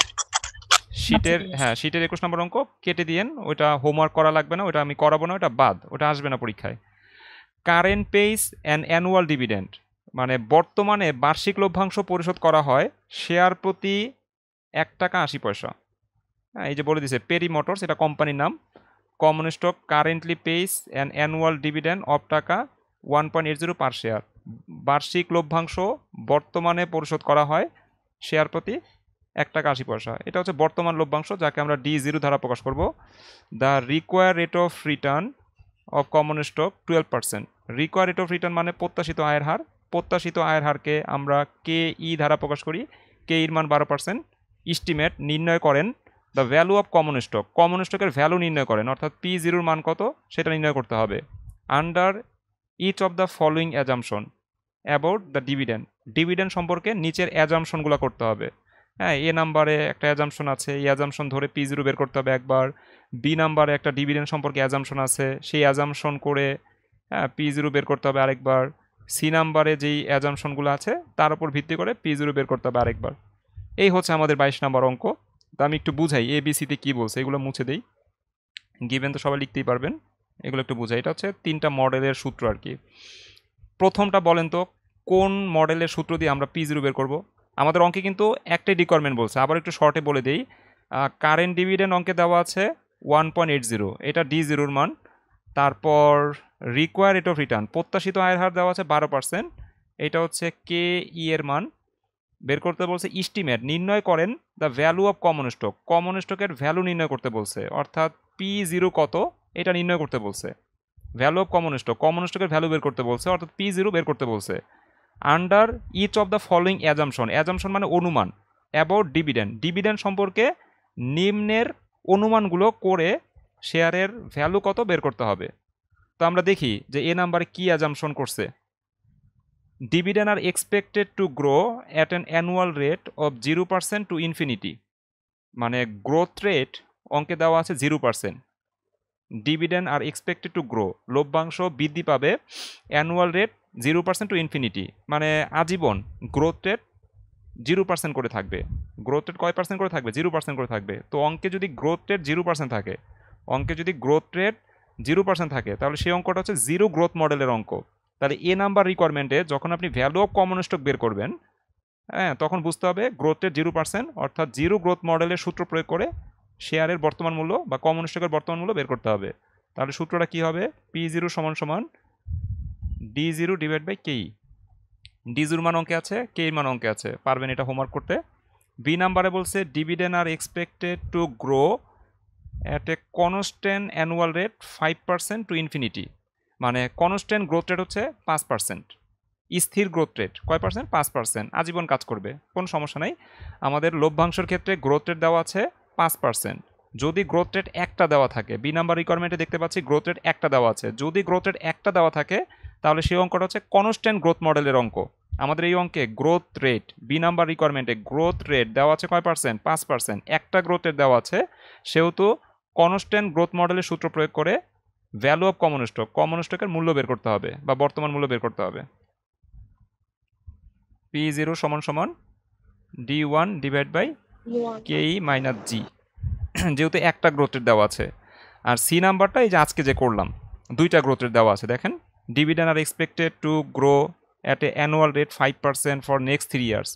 শীটের, ঠিক আছে। হ্যাঁ শীটের 21 নম্বর অঙ্ক কেটে দিয়েন, ওইটা হোমওয়ার্ক করা লাগবে না, ওটা আমি করাবো না, ওটা বাদ, ওটা আসবে না পরীক্ষায়। Current pace and annual dividend মানে বর্তমানে বার্ষিক লভ্যাংশ পরিশোধ করা হয় শেয়ার প্রতি 1 টাকা 80 পয়সা। হ্যাঁ এই যে বলে দিছে পেরি মোটরস, এটা কোম্পানির নাম। Common stock currently pace and annual dividend of টাকা 1.80 পার শেয়ার। বার্ষিক লভ্যাংশ বর্তমানে পরিশোধ করা হয় শেয়ার প্রতি 1 টাকা 80 পয়সা। এটা হচ্ছে বর্তমান লভ্যাংশ, যাকে আমরা D0 দ্বারা প্রকাশ করব। The require rate of return of common stock 12%। Require rate of return মানে প্রত্যাশিত আয়ের হার, প্রত্যাশিত আয়ের হারকে আমরা KE দ্বারা প্রকাশ করি, KE-র মান 12%। ইস্টিমেট নির্ণয় করেন the value of common stock, common স্টকের ভ্যালু নির্ণয় করেন, অর্থাৎ P0-র মান কত সেটা নির্ণয় করতে হবে। Under each of the following assumption about the dividend, dividend সম্পর্কে নিচের অ্যাজাম্পশনগুলো করতে হবে। হ্যাঁ এ নাম্বারে একটা অ্যাজাম্পশন আছে, এই অ্যাজাম্পশন ধরে P0 বের করতে হবে একবার। বি নাম্বারে একটা ডিভিডেন্ড সম্পর্কে অ্যাজাম্পশন আছে, সেই অ্যাজাম্পশন করে P0 বের করতে হবে আরেকবার। সি নাম্বারে যেই অ্যাজাম্পশনগুলো আছে তার উপর ভিত্তি করে P0 বের করতে হবে আরেকবার। এই হচ্ছে আমাদের 22 নম্বর অঙ্ক। তো আমি একটু বুঝাই ABCতে কী বলছে, এগুলো মুছে দেই, গিভেন তো সবাই লিখতেই পারবেন, এগুলো একটু বুঝাই। এটা হচ্ছে 3টা মডেলের সূত্র আর কি। প্রথমটা বলেন তো কোন মডেলের সূত্র দিয়ে আমরা P0 বের করব? আমাদের অঙ্কে কিন্তু একটাই রিকোয়ারমেন্ট বলছে, আবার একটু শর্টে বলে দেই। কারেন্ট ডিভিডেন্ড অঙ্কে দেওয়া আছে 1.80, এটা D0-র মান। তারপর রিকোয়ার রেট অফ রিটার্ন প্রত্যাশিত আয়ের হার দেওয়া আছে 12%, এটা হচ্ছে KE-এর মান বের করতে বলছে। ইস্টিমেট নির্ণয় করেন the value of common stock, common স্টকের ভ্যালু নির্ণয় করতে বলছে, অর্থাৎ P0 কত এটা নির্ণয় করতে বলছে। Value of common stock, common স্টকের ভ্যালু বের করতে বলছে, অর্থাৎ P0 বের করতে বলছে। Under each of the following assumption, assumption মানে অনুমান, অ্যাবাউট ডিভিডেন্ড, ডিভিডেন্ড সম্পর্কে নিম্নের অনুমানগুলো করে শেয়ারের ভ্যালু কত বের করতে হবে। তো আমরা দেখি যে এ নাম্বারে কি অ্যাজাম্পশন করছে। Dividend are expected to grow at an annual rate of 0% to infinity, মানে গ্রোথ রেট অঙ্কে দেওয়া আছে 0%। ডিভিডেন্ড আর এক্সপেক্টেড টু গ্রো, লভ্যাংশ বৃদ্ধি পাবে অ্যানুয়াল রেট 0% টু ইনফিনিটি, মানে আজীবন গ্রোথ রেট 0% করে থাকবে। গ্রোথ রেট কয় পার্সেন্ট করে থাকবে? 0% করে থাকবে। তো অঙ্কে যদি গ্রোথ রেট 0% থাকে, অঙ্কে যদি গ্রোথ রেট 0% থাকে, তাহলে সেই অঙ্কটা হচ্ছে জিরো গ্রোথ মডেলের অঙ্ক। তাহলে এ নাম্বার রিকোয়ারমেন্টে যখন আপনি ভ্যালু অফ কমন স্টক বের করবেন, হ্যাঁ, তখন বুঝতে হবে গ্রোথ রেট 0%, অর্থাৎ জিরো গ্রোথ মডেলের সূত্র প্রয়োগ করে শেয়ারের বর্তমান মূল্য বা কমন স্টকের বর্তমান মূল্য বের করতে হবে। তাহলে সূত্রটা কি হবে? P0 সমান সমান D0 ডিভাইড বাই কেই। D0 মান অঙ্কে আছে, কেই মান অঙ্কে আছে, পারবেন এটা হোমওয়ার্ক করতে। বি নাম্বারে বলছে dividend are expected to grow at a constant annual rate 5% to infinity, মানে কনস্ট্যান্ট গ্রোথ রেট হচ্ছে 5%, স্থির গ্রোথ রেট কয় পার্সেন্ট? 5%, আজীবন কাজ করবে, কোনো সমস্যা নাই। আমাদের লভ্যাংশের ক্ষেত্রে গ্রোথ রেট দেওয়া আছে 5%। যদি গ্রোথ রেট একটা দেওয়া থাকে, বি নাম্বার রিকোয়ারমেন্টে দেখতে পাচ্ছি গ্রোথ রেট একটা দেওয়া আছে, যদি গ্রোথ রেট একটা দেওয়া থাকে তাহলে সেই অঙ্কটা হচ্ছে কনস্ট্যান্ট গ্রোথ মডেলের অঙ্ক। আমাদের এই অঙ্কে গ্রোথ রেট, বি নাম্বার রিকোয়ারমেন্টে গ্রোথ রেট দেওয়া আছে কয় পার্সেন্ট? 5%, একটা গ্রোথ রেট দেওয়া আছে, সেহেতু কনস্ট্যান্ট গ্রোথ মডেলের সূত্র প্রয়োগ করে value of common stock, common স্টকের মূল্য বের করতে হবে বা বর্তমান মূল্য বের করতে হবে। P0 সমান সমান D1 ডিভাইড বাই কেই মাইনাস জি, যেহেতু একটা গ্রোথ রেট দেওয়া আছে। আর সি নাম্বারটা এই যে আজকে যে করলাম, দুইটা গ্রোথ রেট দেওয়া আছে। দেখেন, dividend are expected to grow at a annual rate 5% for next 3 years.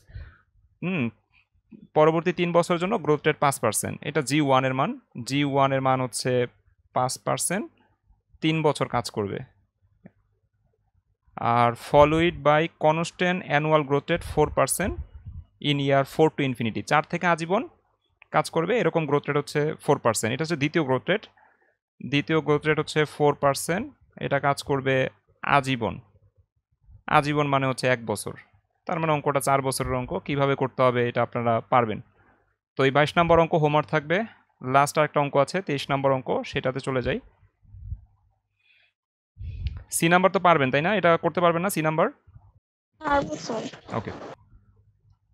পরবর্তী 3 বছরের জন্য গ্রোথ রেট 5%। এটা G1 এর মান, G1 এর মান হচ্ছে 5%, 3 বছর কাজ করবে। আর followed by constant annual growth rate 4% in year 4 to infinity, 4 থেকে আজীবন কাজ করবে, এরকম গ্রোথ রেট হচ্ছে 4%। এটা হচ্ছে দ্বিতীয় গ্রোথ রেট, দ্বিতীয় গ্রোথ রেট হচ্ছে 4%, এটা কাজ করবে আজীবন। আজীবন মানে হচ্ছে 1 বছর, তার মানে অঙ্কটা 4 বছরের অঙ্ক। কিভাবে করতে হবে এটা আপনারা পারবেন। তো এই 22 নম্বর অঙ্ক হোমওয়ার্ক থাকবে। লাস্ট আরেকটা অঙ্ক আছে 23 নম্বর অঙ্ক, সেটাতে চলে যাই। সি নাম্বার তো পারবেন তাই না? এটা করতে পারবেন না সি নাম্বার? পারবো স্যার। ওকে,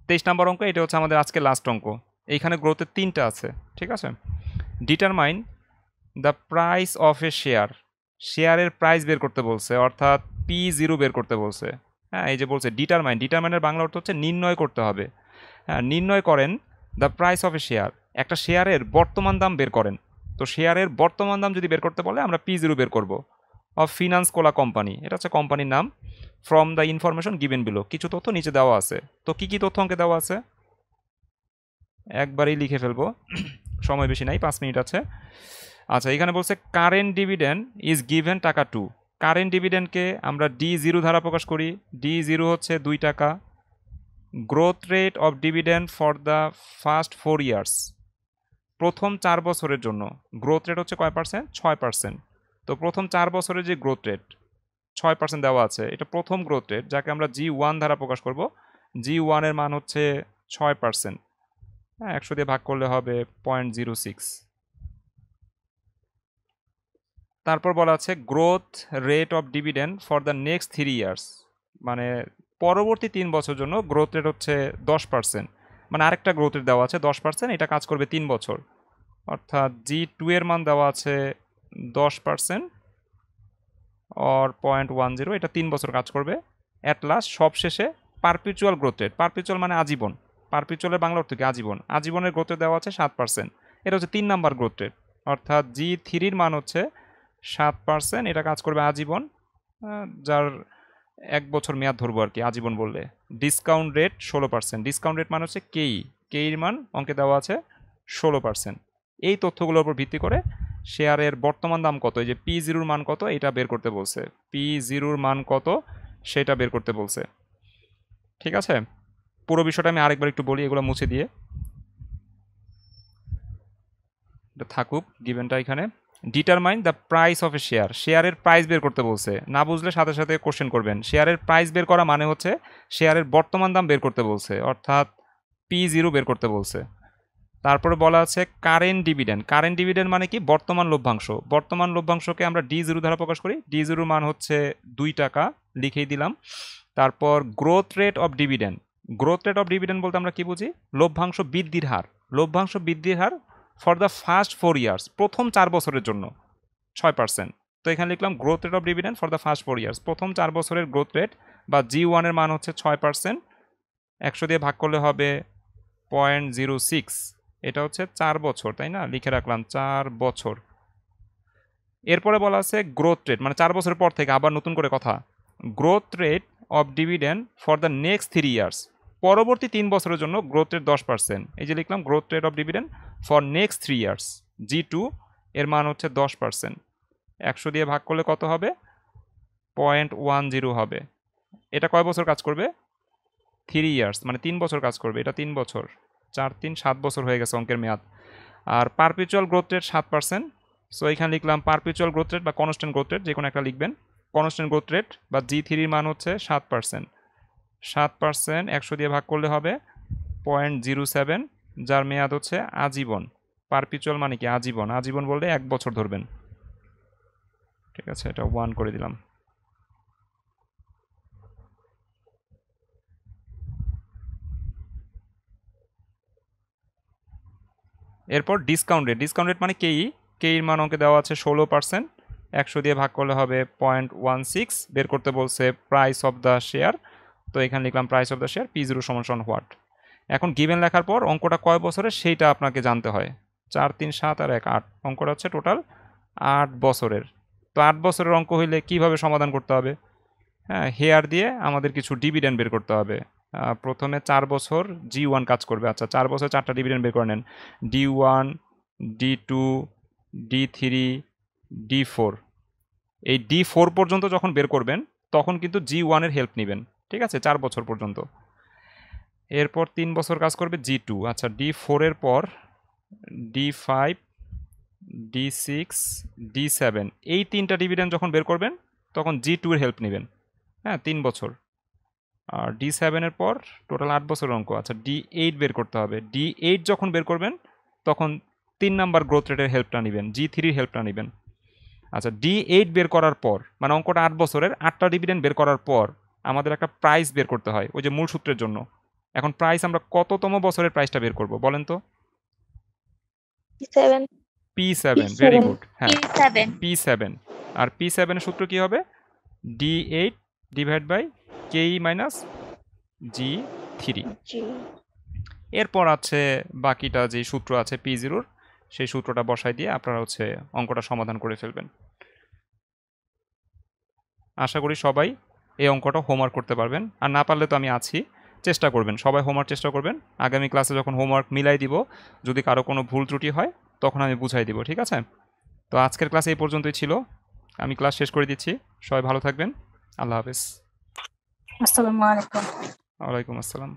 23 নম্বর অঙ্ক, এটা হচ্ছে আমাদের আজকে লাস্ট অঙ্ক। এইখানে গ্রোথের 3টা আছে, ঠিক আছে। Determine the price of A share, শেয়ারের প্রাইস বের করতে বলছে, অর্থাৎ P0 বের করতে বলছে। হ্যাঁ, এই যে বলছে ডিটারমাইন, ডিটারমাইনের বাংলা অর্থ হচ্ছে নির্ণয় করতে হবে। হ্যাঁ, নির্ণয় করেন the price of A share, একটা শেয়ারের বর্তমান দাম বের করেন। তো শেয়ারের বর্তমান দাম যদি বের করতে বলে আমরা P0 বের করব। অফ ফিনান্স কোলা কোম্পানি, এটা হচ্ছে কোম্পানির নাম। From the information given below, কিছু তথ্য নিচে দেওয়া আছে। তো কি কি তথ্য অঙ্কে দেওয়া আছে একবারেই লিখে ফেলবো, সময় বেশি নাই, 5 মিনিট আছে। আচ্ছা, এখানে বলছে কারেন্ট ডিভিডেন্ড ইজ গিভেন টাকা 2। কারেন্ট ডিভিডেন্ডকে আমরা D0 দ্বারা প্রকাশ করি। D0 হচ্ছে 2 টাকা। Growth rate of dividend for the first 4 years, প্রথম 4 বছরের জন্য গ্রোথ রেট হচ্ছে কয় পার্সেন্ট? 6%। তো প্রথম 4 বছরের যে গ্রোথ রেট 6% দেওয়া আছে, এটা প্রথম গ্রোথ রেট, যাকে আমরা G1 দ্বারা প্রকাশ করব। G1 এর মান হচ্ছে 6%। হ্যাঁ, 100 দিয়ে ভাগ করলে হবে 0.06। তারপর বলা আছে growth rate of dividend for the next 3 years, মানে পরবর্তী 3 বছরের জন্য গ্রোথ রেট হচ্ছে 10%, মানে আরেকটা গ্রোথ রেট দেওয়া আছে 10%, এটা কাজ করবে 3 বছর। অর্থাৎ G2 এর মান দেওয়া আছে 10% অর 0.10, এটা 3 বছর কাজ করবে। অ্যাট লাস্ট সবশেষে পারপিচুয়াল গ্রোথ রেট, পারপিচুয়াল মানে আজীবন, পারপিচুয়ালের বাংলা অর্থ কি? আজীবন। আজীবনের গ্রোথ রেট দেওয়া আছে 7%, এটা হচ্ছে 3 নাম্বার গ্রোথ রেট। অর্থাৎ G3 এর মান হচ্ছে 7%, এটা কাজ করবে আজীবন, যার 1 বছর মেয়াদ ধরবো আর কি আজীবন বললে। ডিসকাউন্ট রেট 16%, ডিসকাউন্ট রেট মান হচ্ছে কেইর মান অঙ্কে দেওয়া আছে 16%। এই তথ্যগুলোর উপর ভিত্তি করে শেয়ারের বর্তমান দাম কত, এই যে P0 মান কত, এটা বের করতে বলছে। P0 মান কত সেটা বের করতে বলছে, ঠিক আছে। পুরো বিষয়টা আমি আরেকবার একটু বলি, এগুলো মুছে দিয়ে থাকুক গিভেনটা এখানে। Determine the price of A share, শেয়ারের প্রাইস বের করতে বলছে। না বুঝলে সাথে সাথে কোশ্চেন করবেন। শেয়ারের প্রাইস বের করা মানে হচ্ছে শেয়ারের বর্তমান দাম বের করতে বলছে, অর্থাৎ P0 বের করতে বলছে। তারপরে বলা আছে কারেন্ট ডিভিডেন্ড, কারেন্ট ডিভিডেন্ড মানে কি? বর্তমান লভ্যাংশ। বর্তমান লভ্যাংশকে আমরা D0 দ্বারা প্রকাশ করি। D0 মান হচ্ছে 2 টাকা, লিখেই দিলাম। তারপর growth rate of dividend, growth rate of dividend বলতে আমরা কি বুঝি? লভ্যাংশ বৃদ্ধির হার, লভ্যাংশ বৃদ্ধির her for the first 4 years, প্রথম 4 বছরের জন্য 6%। তো এখানে লিখলাম growth rate of dividend for the first 4 years. প্রথম 4 বছরের গ্রোথ রেট বা G1 এর মান হচ্ছে 6%, 100 দিয়ে ভাগ করলে হবে 0.06, এটা হচ্ছে 4 বছর, তাই না? লিখে রাখলাম 4 বছর। এরপরে বলা আছে গ্রোথ রেট, মানে 4 বছরের পর থেকে আবার নতুন করে কথা, growth rate of dividend for the next 3 years, পরবর্তী 3 বছরের জন্য গ্রোথ রেট 10%। এই যে লিখলাম growth rate of dividend for next 3 years, G2 এর মান হচ্ছে 10%, 100 দিয়ে ভাগ করলে কত হবে? 0.10 হবে। এটা কয় বছর কাজ করবে? 3 ইয়ার্স, মানে 3 বছর কাজ করবে। এটা 3 বছর, 4 3 7 বছর হয়ে গেছে অঙ্কের মেয়াদ। আর পারপিচুয়াল গ্রোথ রেট 7%। সো এখানে লিখলাম পারপিচুয়াল গ্রোথ রেট বা কনস্ট্যান্ট গ্রোথ রেট, যে কোনো একটা লিখবেন। কনস্ট্যান্ট গ্রোথ রেট বা G3 এর মান হচ্ছে 7%, 7% 100 দিয়ে ভাগ করলে হবে 0.07, যার মেয়াদ হচ্ছে আজীবন। পারপিচুয়াল মানে কি? আজীবন। আজীবন বললে 1 বছর ধরবেন, ঠিক আছে? এটা 1 করে দিলাম। এরপর ডিসকাউন্ট রেট। ডিসকাউন্ট রেট মানে কেই এর মান অঙ্কে দেওয়া আছে 16%, 100 দিয়ে ভাগ করলে হবে 0.16, বের করতে বলছে প্রাইস অফ দ্য শেয়ার। তো এখানে লিখলাম price of the share P0 সমান হোয়াট। এখন গিভেন লেখার পর অঙ্কটা কয় বছরের সেইটা আপনাকে জানতে হয়। 4 3 7 আর 1 8, অঙ্কটা হচ্ছে টোটাল 8 বছরের। তো 8 বছরের অঙ্ক হইলে কিভাবে সমাধান করতে হবে? হ্যাঁ, হেয়ার দিয়ে আমাদের কিছু ডিভিডেন্ড বের করতে হবে। প্রথমে 4 বছর G1 কাজ করবে। আচ্ছা, 4 বছর 4টা ডিভিডেন্ড বের করে নেন, D1 D2 D3 D4। এই D4 পর্যন্ত যখন বের করবেন তখন কিন্তু G1 এর হেল্প নেবেন, ঠিক আছে? 4 বছর পর্যন্ত। এরপর 3 বছর কাজ করবে G2। আচ্ছা, D4 এর পর D5 D6 D7, এই 3টা ডিভিডেন্ড যখন বের করবেন তখন G2 এর হেল্প নেবেন। হ্যাঁ, 3 বছর। আর D7 এর পর টোটাল 8 বছরের অঙ্ক। আচ্ছা, D8 বের করতে হবে। D8 যখন বের করবেন তখন 3 নাম্বার গ্রোথ রেটের হেল্পটা নেবেন, G3 এর হেল্পটা নেবেন। আচ্ছা, D8 বের করার পর, মানে অঙ্কটা 8 বছরের 8টা ডিভিডেন্ড বের করার পর আমাদের একটা প্রাইস বের করতে হয়, ওই যে মূল সূত্রের জন্য। এখন প্রাইস আমরা কততম বছরের প্রাইসটা বের করব বলেন তো? P7 P7, very good. হ্যাঁ, P7 P7। আর P7 এর সূত্র কি হবে? D8 divide by KE minus G3। জি। এরপর আছে বাকিটা যে সূত্র আছে P0, সেই সূত্রটা বসাই দিয়ে আপনারা হচ্ছে অঙ্কটা সমাধান করে ফেলবেন। আশা করি সবাই এই অঙ্কটা হোমওয়ার্ক করতে পারবেন, আর না পারলে তো আমি আছি, চেষ্টা করবেন, সবাই হোমওয়ার্ক চেষ্টা করবেন। আগামী ক্লাসে যখন হোমওয়ার্ক মিলাই দিব, যদি কারো কোনো ভুল ত্রুটি হয় তখন আমি বুঝাই দিব, ঠিক আছে? তো আজকের ক্লাস এই পর্যন্তই ছিল, আমি ক্লাস শেষ করে দিচ্ছি। সবাই ভালো থাকবেন, আল্লাহ হাফেজ। আসসালামু আলাইকুম। ওয়ালাইকুম আসসালাম।